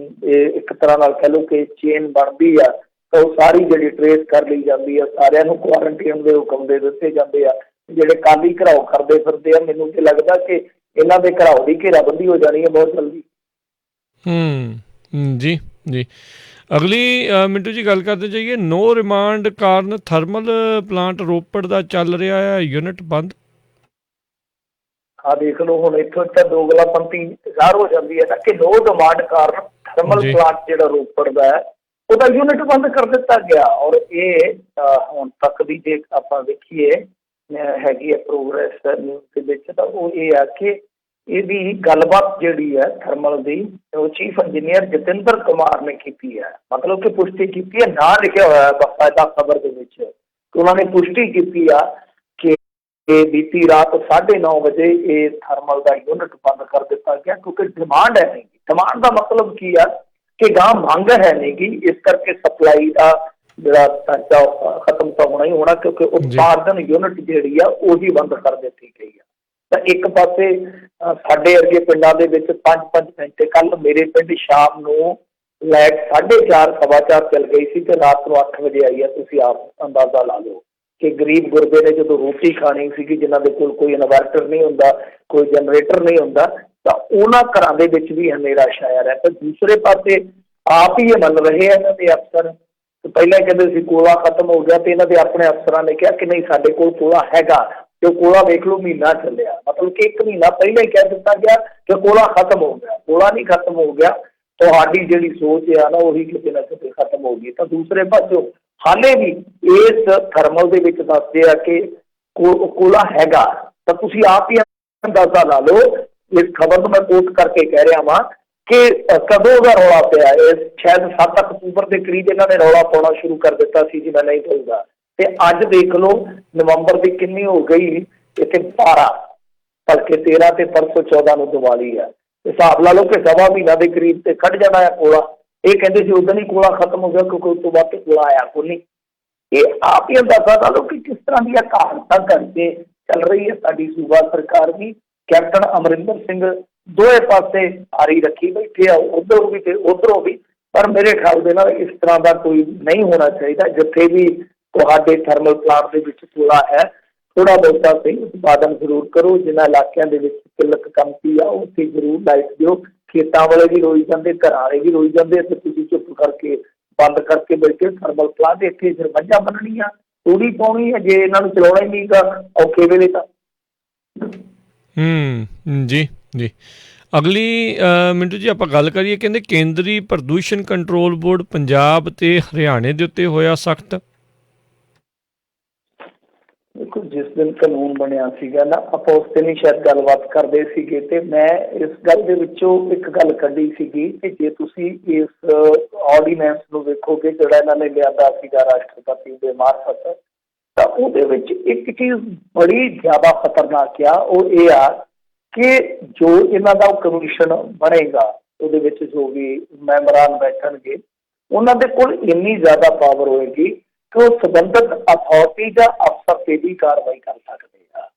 ਇੱਕ ਤਰ੍ਹਾਂ ਨਾਲ ਕਹਿ ਲਓ ਕਿ ਚੇਨ ਬਣਦੀ ਆ, ਤਾਂ ਉਹ ਸਾਰੀ ਜਿਹੜੀ ਟਰੇਸ ਕਰ ਲਈ ਜਾਂਦੀ ਆ, ਸਾਰਿਆਂ ਨੂੰ ਕੁਆਰੰਟਾਈਨ ਦੇ ਹੁਕਮ ਦੇ ਦਿੱਤੇ ਜਾਂਦੇ ਆ। ਜਿਹੜੇ ਕਾਲੀ ਘਰਾਓ ਕਰਦੇ ਫਿਰਦੇ ਆ, ਮੈਨੂੰ ਤੇ ਲੱਗਦਾ ਕਿ ਇਹਨਾਂ ਦੇ ਘਰਾਓ ਦੀ ਘੇਰਾਬੰਦੀ ਹੋ ਜਾਣੀ ਹੈ ਬਹੁਤ ਜਲਦੀ। ਜੀ ਜੀ। ਅਗਲੀ ਮਿੰਟੂ ਜੀ ਗੱਲ ਕਰਦੇ ਜਾਈਏ, ਨੋ ਰਿਮਾਂਡ ਕਾਰਨ ਥਰਮਲ ਪਲਾਂਟ ਰੋਪੜ ਦਾ ਚੱਲ ਰਿਹਾ ਹੈ ਯੂਨਿਟ ਬੰਦ। ਆਹ ਦੇਖ ਲਓ, ਹੁਣ ਇੱਥੋਂ ਤਾਂ ਦੋਗਲਾਪੰਤੀ ਜ਼ਾਹਰ ਹੋ ਜਾਂਦੀ ਹੈ ਨਾ ਕਿ ਨੋ ਡਿਮਾਂਡ ਕਾਰਨ ਥਰਮਲ ਪਲਾਂਟ ਜਿਹੜਾ ਰੋਪੜ ਦਾ ਹੈ ਉਹਦਾ ਯੂਨਿਟ ਬੰਦ ਕਰ ਦਿੱਤਾ ਗਿਆ। ਔਰ ਇਹ ਹੁਣ ਤੱਕ ਦੀ ਜੇ ਆਪਾਂ ਵੇਖੀਏ ਹੈਗੀ ਹੈ ਪ੍ਰੋਗਰੈਸ ਨਿਊਜ਼ ਦੇ ਵਿੱਚ, ਤਾਂ ਉਹ ਇਹ ਆ ਕਿ ਇਹਦੀ ਗੱਲਬਾਤ ਜਿਹੜੀ ਹੈ ਥਰਮਲ ਦੀ, ਉਹ ਚੀਫ ਇੰਜੀਨੀਅਰ ਜਤਿੰਦਰ ਕੁਮਾਰ ਨੇ ਕੀਤੀ ਹੈ। ਮਤਲਬ ਕਿ ਪੁਸ਼ਟੀ ਕੀਤੀ ਹੈ, ਨਾਂ ਲਿਖਿਆ ਹੋਇਆ ਬਕਾਇਦਾ ਖਬਰ ਦੇ ਵਿੱਚ ਕਿ ਉਹਨਾਂ ਨੇ ਪੁਸ਼ਟੀ ਕੀਤੀ ਆ ਕਿ ਬੀਤੀ ਰਾਤ 9:30 ਵਜੇ ਇਹ ਥਰਮਲ ਦਾ ਯੂਨਿਟ ਬੰਦ ਕਰ ਦਿੱਤਾ ਗਿਆ ਕਿਉਂਕਿ ਡਿਮਾਂਡ ਹੈ ਨਹੀਂ। ਡਿਮਾਂਡ ਦਾ ਮਤਲਬ ਕੀ ਆ ਕਿ ਗਾਂ ਮੰਗ ਹੈ ਨਹੀਂ ਗੀ, ਇਸ ਕਰਕੇ ਸਪਲਾਈ ਦਾ ਜਿਹੜਾ ਢਾਂਚਾ ਖਤਮ ਤਾਂ ਹੋਣਾ ਹੀ ਹੋਣਾ, ਕਿਉਂਕਿ ਉਤਪਾਦਨ ਯੂਨਿਟ ਜਿਹੜੀ ਆ ਉਹੀ ਬੰਦ ਕਰ ਦਿੱਤੀ ਗਈ ਆ। ਤਾਂ ਇੱਕ ਪਾਸੇ ਸਾਡੇ ਵਰਗੇ ਪਿੰਡਾਂ ਦੇ ਵਿੱਚ 5-5 ਘੰਟੇ, ਕੱਲ ਮੇਰੇ ਪਿੰਡ ਸ਼ਾਮ ਨੂੰ ਲਾਈਟ 4:30 ਸਵਾ 4 ਚੱਲ ਗਈ ਸੀ ਤੇ ਰਾਤ ਨੂੰ 8 ਵਜੇ ਆਈ ਆ। ਤੁਸੀਂ ਆਪ ਅੰਦਾਜ਼ਾ ਲਾ ਲਓ ਕਿ ਗਰੀਬ ਗੁਰਬੇ ਨੇ ਜਦੋਂ ਰੋਟੀ ਖਾਣੀ ਸੀਗੀ, ਜਿਨ੍ਹਾਂ ਦੇ ਕੋਲ ਕੋਈ ਇਨਵਰਟਰ ਨਹੀਂ ਹੁੰਦਾ, ਕੋਈ ਜਨਰੇਟਰ ਨਹੀਂ ਹੁੰਦਾ, ਤਾਂ ਉਹਨਾਂ ਘਰਾਂ ਦੇ ਵਿੱਚ ਵੀ ਹਨੇਰਾ ਛਾਇਆ ਰਿਹਾ। ਤਾਂ ਦੂਸਰੇ ਪਾਸੇ ਆਪ ਹੀ ਇਹ ਮੰਨ ਰਹੇ ਆ ਇਹਨਾਂ ਦੇ ਅਫਸਰ, ਪਹਿਲਾਂ ਕਹਿੰਦੇ ਸੀ ਕੋਲਾ ਖਤਮ ਹੋ ਗਿਆ, ਤੇ ਇਹਨਾਂ ਦੇ ਆਪਣੇ ਅਫਸਰਾਂ ਨੇ ਕਿਹਾ ਕਿ ਨਹੀਂ ਸਾਡੇ ਕੋਲ ਕੋਲਾ ਹੈਗਾ, ਤੇ ਕੋਲਾ ਵੇਖ ਲਓ ਮਹੀਨਾ ਚੱਲਿਆ। ਮਤਲਬ ਕਿ 1 ਮਹੀਨਾ ਪਹਿਲਾਂ ਹੀ ਕਹਿ ਦਿੱਤਾ ਗਿਆ ਕਿ ਕੋਲਾ ਖਤਮ ਹੋ ਗਿਆ। ਕੋਲਾ ਨਹੀਂ ਖਤਮ ਹੋ ਗਿਆ, ਤੁਹਾਡੀ ਜਿਹੜੀ ਸੋਚ ਆ ਨਾ ਉਹੀ ਕਿਤੇ ਨਾ ਕਿਤੇ ਖਤਮ ਹੋ ਗਈ। ਤਾਂ ਦੂਸਰੇ ਪਾਸਿਓਂ ਹਾਲੇ ਵੀ ਇਸ ਥਰਮਲ ਦੇ ਵਿੱਚ ਦੱਸਦੇ ਆ ਕਿ ਕੋਲਾ ਹੈਗਾ। ਤਾਂ ਤੁਸੀਂ ਆਪ ਹੀ ਅੰਦਾਜ਼ਾ ਲਾ ਲਓ, ਇਸ ਖਬਰ ਨੂੰ ਮੈਂ ਕੋਟ ਕਰਕੇ ਕਹਿ ਰਿਹਾ ਵਾਂ ਕਿ ਕਦੋਂ ਦਾ ਰੌਲਾ ਪਿਆ। ਇਹ ਸ਼ਾਇਦ 7 ਅਕਤੂਬਰ ਦੇ ਕਰੀਬ ਇਹਨਾਂ ਨੇ ਰੌਲਾ ਪਾਉਣਾ ਸ਼ੁਰੂ ਕਰ ਦਿੱਤਾ ਸੀ, ਜੀ ਮੈਂ ਨਹੀਂ ਭੁੱਲਦਾ। ਤੇ ਅੱਜ ਦੇਖ ਲਓ ਨਵੰਬਰ ਦੀ ਕਿੰਨੀ ਹੋ ਗਈ, ਇੱਥੇ 12 ਭਲਕੇ 13 ਤੇ ਪਰਸੋਂ 14 ਨੂੰ ਦੀਵਾਲੀ ਆ। ਹਿਸਾਬ ਲਾ ਲਓ ਕਿ ਸਵਾ ਮਹੀਨਾ ਦੇ ਕਰੀਬ ਤੇ ਕੱਢ ਜਾਣਾ ਹੈ ਕੋਲਾ। ਇਹ ਕਹਿੰਦੇ ਸੀ ਉਦੋਂ ਹੀ ਕੋਲਾ ਖਤਮ ਹੋ ਗਿਆ ਕਿਉਂਕਿ ਉਸ ਤੋਂ ਬਾਅਦ ਤੇ ਕੋਲਾ ਆਇਆ ਕੋਈ ਨਹੀਂ। ਇਹ ਆਪ ਹੀ ਅੰਦਾਜ਼ਾ ਲਾ ਲਓ ਕਿ ਕਿਸ ਤਰ੍ਹਾਂ ਦੀਆਂ ਕਹਾਣੀਆਂ ਕਰਕੇ ਚੱਲ ਰਹੀ ਹੈ ਸਾਡੀ ਸੂਬਾ ਸਰਕਾਰ ਵੀ। ਕੈਪਟਨ ਅਮਰਿੰਦਰ ਸਿੰਘ ਦੋਵੇਂ ਪਾਸੇ ਆਰੀ ਰੱਖੀ ਬੈਠੇ ਆ, ਉੱਧਰੋਂ ਵੀ ਤੇ ਉੱਧਰੋਂ ਵੀ। ਪਰ ਮੇਰੇ ਖਿਆਲ ਦੇ ਨਾਲ ਇਸ ਤਰ੍ਹਾਂ ਦਾ ਕੋਈ ਨਹੀਂ ਹੋਣਾ ਚਾਹੀਦਾ। ਜਿੱਥੇ ਵੀ ਤੁਹਾਡੇ ਥਰਮਲ ਪਲਾਂਟ ਦੇ ਵਿੱਚ ਕੋਲਾ ਹੈ, ਥੋੜ੍ਹਾ ਬਹੁਤਾ ਸਹੀ ਉਤਪਾਦਨ ਜ਼ਰੂਰ ਕਰੋ। ਜਿਨ੍ਹਾਂ ਇਲਾਕਿਆਂ ਦੇ ਵਿੱਚ ਕਿੱਲਤ ਕਮਤੀ ਆ ਉੱਥੇ ਜ਼ਰੂਰ ਲਾਈਟ ਦਿਓ। ਖੇਤਾਂ ਵਾਲੇ ਵੀ ਰੋਈ ਜਾਂਦੇ, ਘਰਾਂ ਵਾਲੇ ਵੀ ਰੋਈ ਜਾਂਦੇ, ਤੇ ਤੁਸੀਂ ਚੁੱਪ ਕਰਕੇ ਬੰਦ ਕਰਕੇ ਬੈਠੇ ਥਰਮਲ ਪਲਾਂਟ। ਇੱਥੇ ਫਿਰ ਮੱਝਾਂ ਬੰਨਣੀਆਂ, ਤੂੜੀ ਪਾਉਣੀ ਹੈ, ਜੇ ਇਹਨਾਂ ਨੂੰ ਚਲਾਉਣਾ ਹੀ ਨਹੀਂ ਗਾ ਔਖੇ ਵੇਲੇ ਤਾਂ। ਜੀ ਜੀ। ਅਗਲੀ ਮਿੰਟੂ ਜੀ ਆਪਾਂ ਗੱਲ ਕਰੀਏ, ਕਹਿੰਦੇ ਕੇਂਦਰੀ ਪ੍ਰਦੂਸ਼ਣ ਕੰਟਰੋਲ ਬੋਰਡ ਪੰਜਾਬ ਤੇ ਹਰਿਆਣੇ ਦੇ ਉੱਤੇ ਹੋਇਆ ਸਖਤ। ਦੇਖੋ, ਜਿਸ ਦਿਨ ਕਾਨੂੰਨ ਬਣਿਆ ਸੀਗਾ ਨਾ, ਆਪਾਂ ਉਸ ਦਿਨ ਹੀ ਸ਼ਾਇਦ ਗੱਲਬਾਤ ਕਰਦੇ ਸੀਗੇ, ਤੇ ਮੈਂ ਇਸ ਗੱਲ ਦੇ ਵਿੱਚੋਂ ਇੱਕ ਗੱਲ ਕੱਢੀ ਸੀਗੀ ਕਿ ਜੇ ਤੁਸੀਂ ਇਸ ਆਰਡੀਨੈਂਸ ਨੂੰ ਵੇਖੋਗੇ ਜਿਹੜਾ ਇਹਨਾਂ ਨੇ ਲਿਆਂਦਾ ਸੀਗਾ ਰਾਸ਼ਟਰਪਤੀ ਦੇ ਮਾਰਫਤ, ਤਾਂ ਉਹਦੇ ਵਿੱਚ ਇੱਕ ਚੀਜ਼ ਬੜੀ ਜ਼ਿਆਦਾ ਖਤਰਨਾਕ ਆ। ਉਹ ਇਹ ਆ ਕਿ ਜੋ ਇਹਨਾਂ ਦਾ ਕਮਿਸ਼ਨ ਬਣੇਗਾ ਉਹਦੇ ਵਿੱਚ ਜੋ ਵੀ ਮੈਂਬਰਾਂ ਬੈਠਣਗੇ, ਉਹਨਾਂ ਦੇ ਕੋਲ ਇੰਨੀ ਜ਼ਿਆਦਾ ਪਾਵਰ ਹੋਏਗੀ ਕਿ ਉਹ ਸੰਬੰਧਿਤ ਅਥਾਰਟੀ ਜਾਂ ਅਫਸਰ ਤੇ ਵੀ ਕਾਰਵਾਈ ਕਰ ਸਕਦੇ ਆ।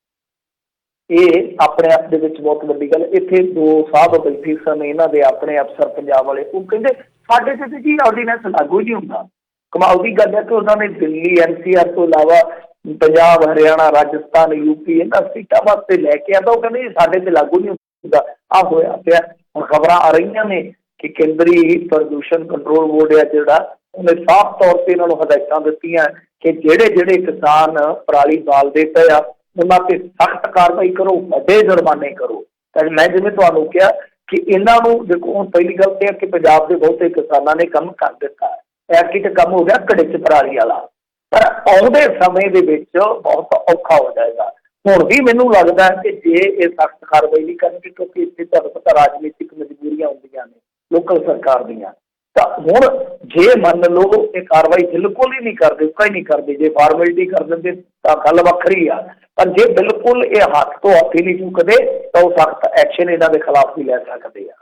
ਇਹ ਆਪਣੇ ਆਪ ਦੇ ਵਿੱਚ ਬਹੁਤ ਵੱਡੀ ਗੱਲ। ਇੱਥੇ 2 ਸਾਹਿਬ ਬੈਠੇ ਸਨ, ਇਹਨਾਂ ਦੇ ਆਪਣੇ ਅਫਸਰ ਪੰਜਾਬ ਵਾਲੇ, ਉਹ ਕਹਿੰਦੇ ਸਾਡੇ ਤੇ ਜੀ ਆਰਡੀਨੈਂਸ ਲਾਗੂ ਨਹੀਂ ਹੁੰਦਾ। ਕਮਾਲ ਦੀ ਗੱਲ ਹੈ ਕਿ ਉਹਨਾਂ ਨੇ ਦਿੱਲੀ NCR ਤੋਂ ਇਲਾਵਾ ਪੰਜਾਬ, ਹਰਿਆਣਾ, ਰਾਜਸਥਾਨ, UP ਇਹਨਾਂ ਸੀਟਾਂ ਵਾਸਤੇ ਲੈ ਕੇ ਆਂਦਾ। ਉਹ ਕਹਿੰਦੇ ਸਾਡੇ ਤੇ ਲਾਗੂ ਨਹੀਂ ਹੁੰਦਾ। ਆਹ ਹੋਇਆ ਪਿਆ। ਹੁਣ ਖਬਰਾਂ ਆ ਰਹੀਆਂ ਨੇ ਕਿ ਕੇਂਦਰੀ ਪ੍ਰਦੂਸ਼ਣ ਕੰਟਰੋਲ ਬੋਰਡ ਹੈ ਜਿਹੜਾ, ਉਹਨੇ ਸਾਫ਼ ਤੌਰ ਤੇ ਇਹਨਾਂ ਨੂੰ ਹਦਾਇਤਾਂ ਦਿੱਤੀਆਂ ਕਿ ਜਿਹੜੇ ਕਿਸਾਨ ਪਰਾਲੀ ਬਾਲਦੇ ਪਏ ਆ ਉਹਨਾਂ ਤੇ ਸਖਤ ਕਾਰਵਾਈ ਕਰੋ, ਵੱਡੇ ਜੁਰਮਾਨੇ ਕਰੋ। ਤਾਂ ਮੈਂ ਜਿਵੇਂ ਤੁਹਾਨੂੰ ਕਿਹਾ ਕਿ ਇਹਨਾਂ ਨੂੰ ਦੇਖੋ, ਹੁਣ ਪਹਿਲੀ ਗੱਲ ਤੇ ਹੈ ਕਿ ਪੰਜਾਬ ਦੇ ਬਹੁਤੇ ਕਿਸਾਨਾਂ ਨੇ ਕੰਮ ਕਰ ਦਿੱਤਾ ਹੈ। ਐਤਕੀ ਤੇ ਕੰਮ ਹੋ ਗਿਆ ਘੜੇ 'ਚ ਪਰਾਲੀ ਵਾਲਾ। ਪਰ ਆਉਂਦੇ ਸਮੇਂ ਦੇ ਵਿੱਚ ਬਹੁਤ ਔਖਾ ਹੋ ਜਾਏਗਾ। ਹੁਣ ਵੀ ਮੈਨੂੰ ਲੱਗਦਾ ਹੈ ਕਿ ਜੇ ਇਹ ਸਖਤ ਕਾਰਵਾਈ ਨਹੀਂ ਕਰਨਗੇ, ਕਿਉਂਕਿ ਇੱਥੇ ਤੁਹਾਨੂੰ ਪਤਾ ਰਾਜਨੀਤਿਕ ਮਜਬੂਰੀਆਂ ਹੁੰਦੀਆਂ ਨੇ ਲੋਕਲ ਸਰਕਾਰ ਦੀਆਂ, ਤਾਂ ਹੁਣ ਜੇ ਮੰਨ ਲਓ ਇਹ ਕਾਰਵਾਈ ਬਿਲਕੁਲ ਹੀ ਨਹੀਂ ਕਰਦੇ, ਕੋਈ ਨਹੀਂ ਕਰਦੇ, ਜੇ ਫਾਰਮੈਲਿਟੀ ਕਰ ਦਿੰਦੇ ਤਾਂ ਗੱਲ ਵੱਖਰੀ ਆ, ਪਰ ਜੇ ਬਿਲਕੁਲ ਇਹ ਹੱਥ ਤੋਂ ਹੱਥ ਹੀ ਨਹੀਂ ਚੁੱਕਦੇ ਤਾਂ ਉਹ ਸਖਤ ਐਕਸ਼ਨ ਇਹਨਾਂ ਦੇ ਖਿਲਾਫ ਵੀ ਲੈ ਸਕਦੇ ਆ।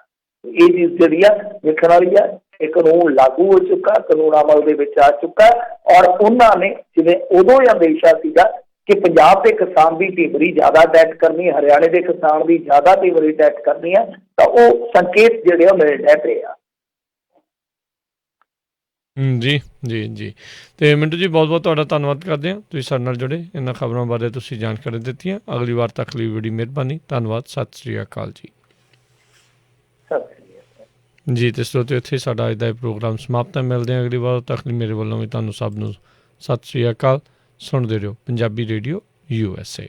ਇਹ ਚੀਜ਼ ਜਿਹੜੀ ਆ ਵੇਖਣ ਵਾਲੀ ਆ। ਇਹ ਕਾਨੂੰਨ ਲਾਗੂ ਹੋ ਚੁੱਕਾ, ਕਾਨੂੰਨ ਅਮਲ ਦੇ ਵਿੱਚ ਆ ਚੁੱਕਾ, ਔਰ ਉਹਨਾਂ ਨੇ ਜਿਵੇਂ ਉਦੋਂ ਇਹ ਅੰਦੇਸ਼ਾ ਸੀਗਾ ਕਿ ਪੰਜਾਬ ਦੇ ਕਿਸਾਨ ਦੀ ਢੀਮਰੀ ਜ਼ਿਆਦਾ ਅਟੈਕ ਕਰਨੀ, ਹਰਿਆਣੇ ਦੇ ਕਿਸਾਨ ਦੀ ਜ਼ਿਆਦਾ ਢੀਮਰੀ ਅਟੈਕ ਕਰਨੀ ਆ, ਤਾਂ ਉਹ ਸੰਕੇਤ ਜਿਹੜੇ ਉਹ ਮਿਲ ਰਹੇ ਪਏ ਆ। ਜੀ ਜੀ ਜੀ। ਤੇ ਮਿੰਟੂ ਜੀ, ਬਹੁਤ ਬਹੁਤ ਤੁਹਾਡਾ ਧੰਨਵਾਦ ਕਰਦੇ ਹਾਂ, ਤੁਸੀਂ ਸਾਡੇ ਨਾਲ ਜੁੜੇ, ਇਹਨਾਂ ਖਬਰਾਂ ਬਾਰੇ ਤੁਸੀਂ ਜਾਣਕਾਰੀ ਦਿੱਤੀਆਂ। ਅਗਲੀ ਵਾਰ ਤੱਕ ਲਈ ਬੜੀ ਮਿਹਰਬਾਨੀ, ਧੰਨਵਾਦ, ਸਤਿ ਸ੍ਰੀ ਅਕਾਲ ਜੀ। ਜੀ ਤੇ ਸਰੋਤਿਓ, ਇੱਥੇ ਸਾਡਾ ਅੱਜ ਦਾ ਇਹ ਪ੍ਰੋਗਰਾਮ ਸਮਾਪਤ ਹੈ। ਮਿਲਦੇ ਹਾਂ ਅਗਲੀ ਵਾਰ, ਤੱਕ ਲਈ ਮੇਰੇ ਵੱਲੋਂ ਵੀ ਤੁਹਾਨੂੰ ਸਭ ਨੂੰ ਸਤਿ ਸ੍ਰੀ ਅਕਾਲ। ਸੁਣਦੇ ਰਹੋ ਪੰਜਾਬੀ ਰੇਡੀਓ USA।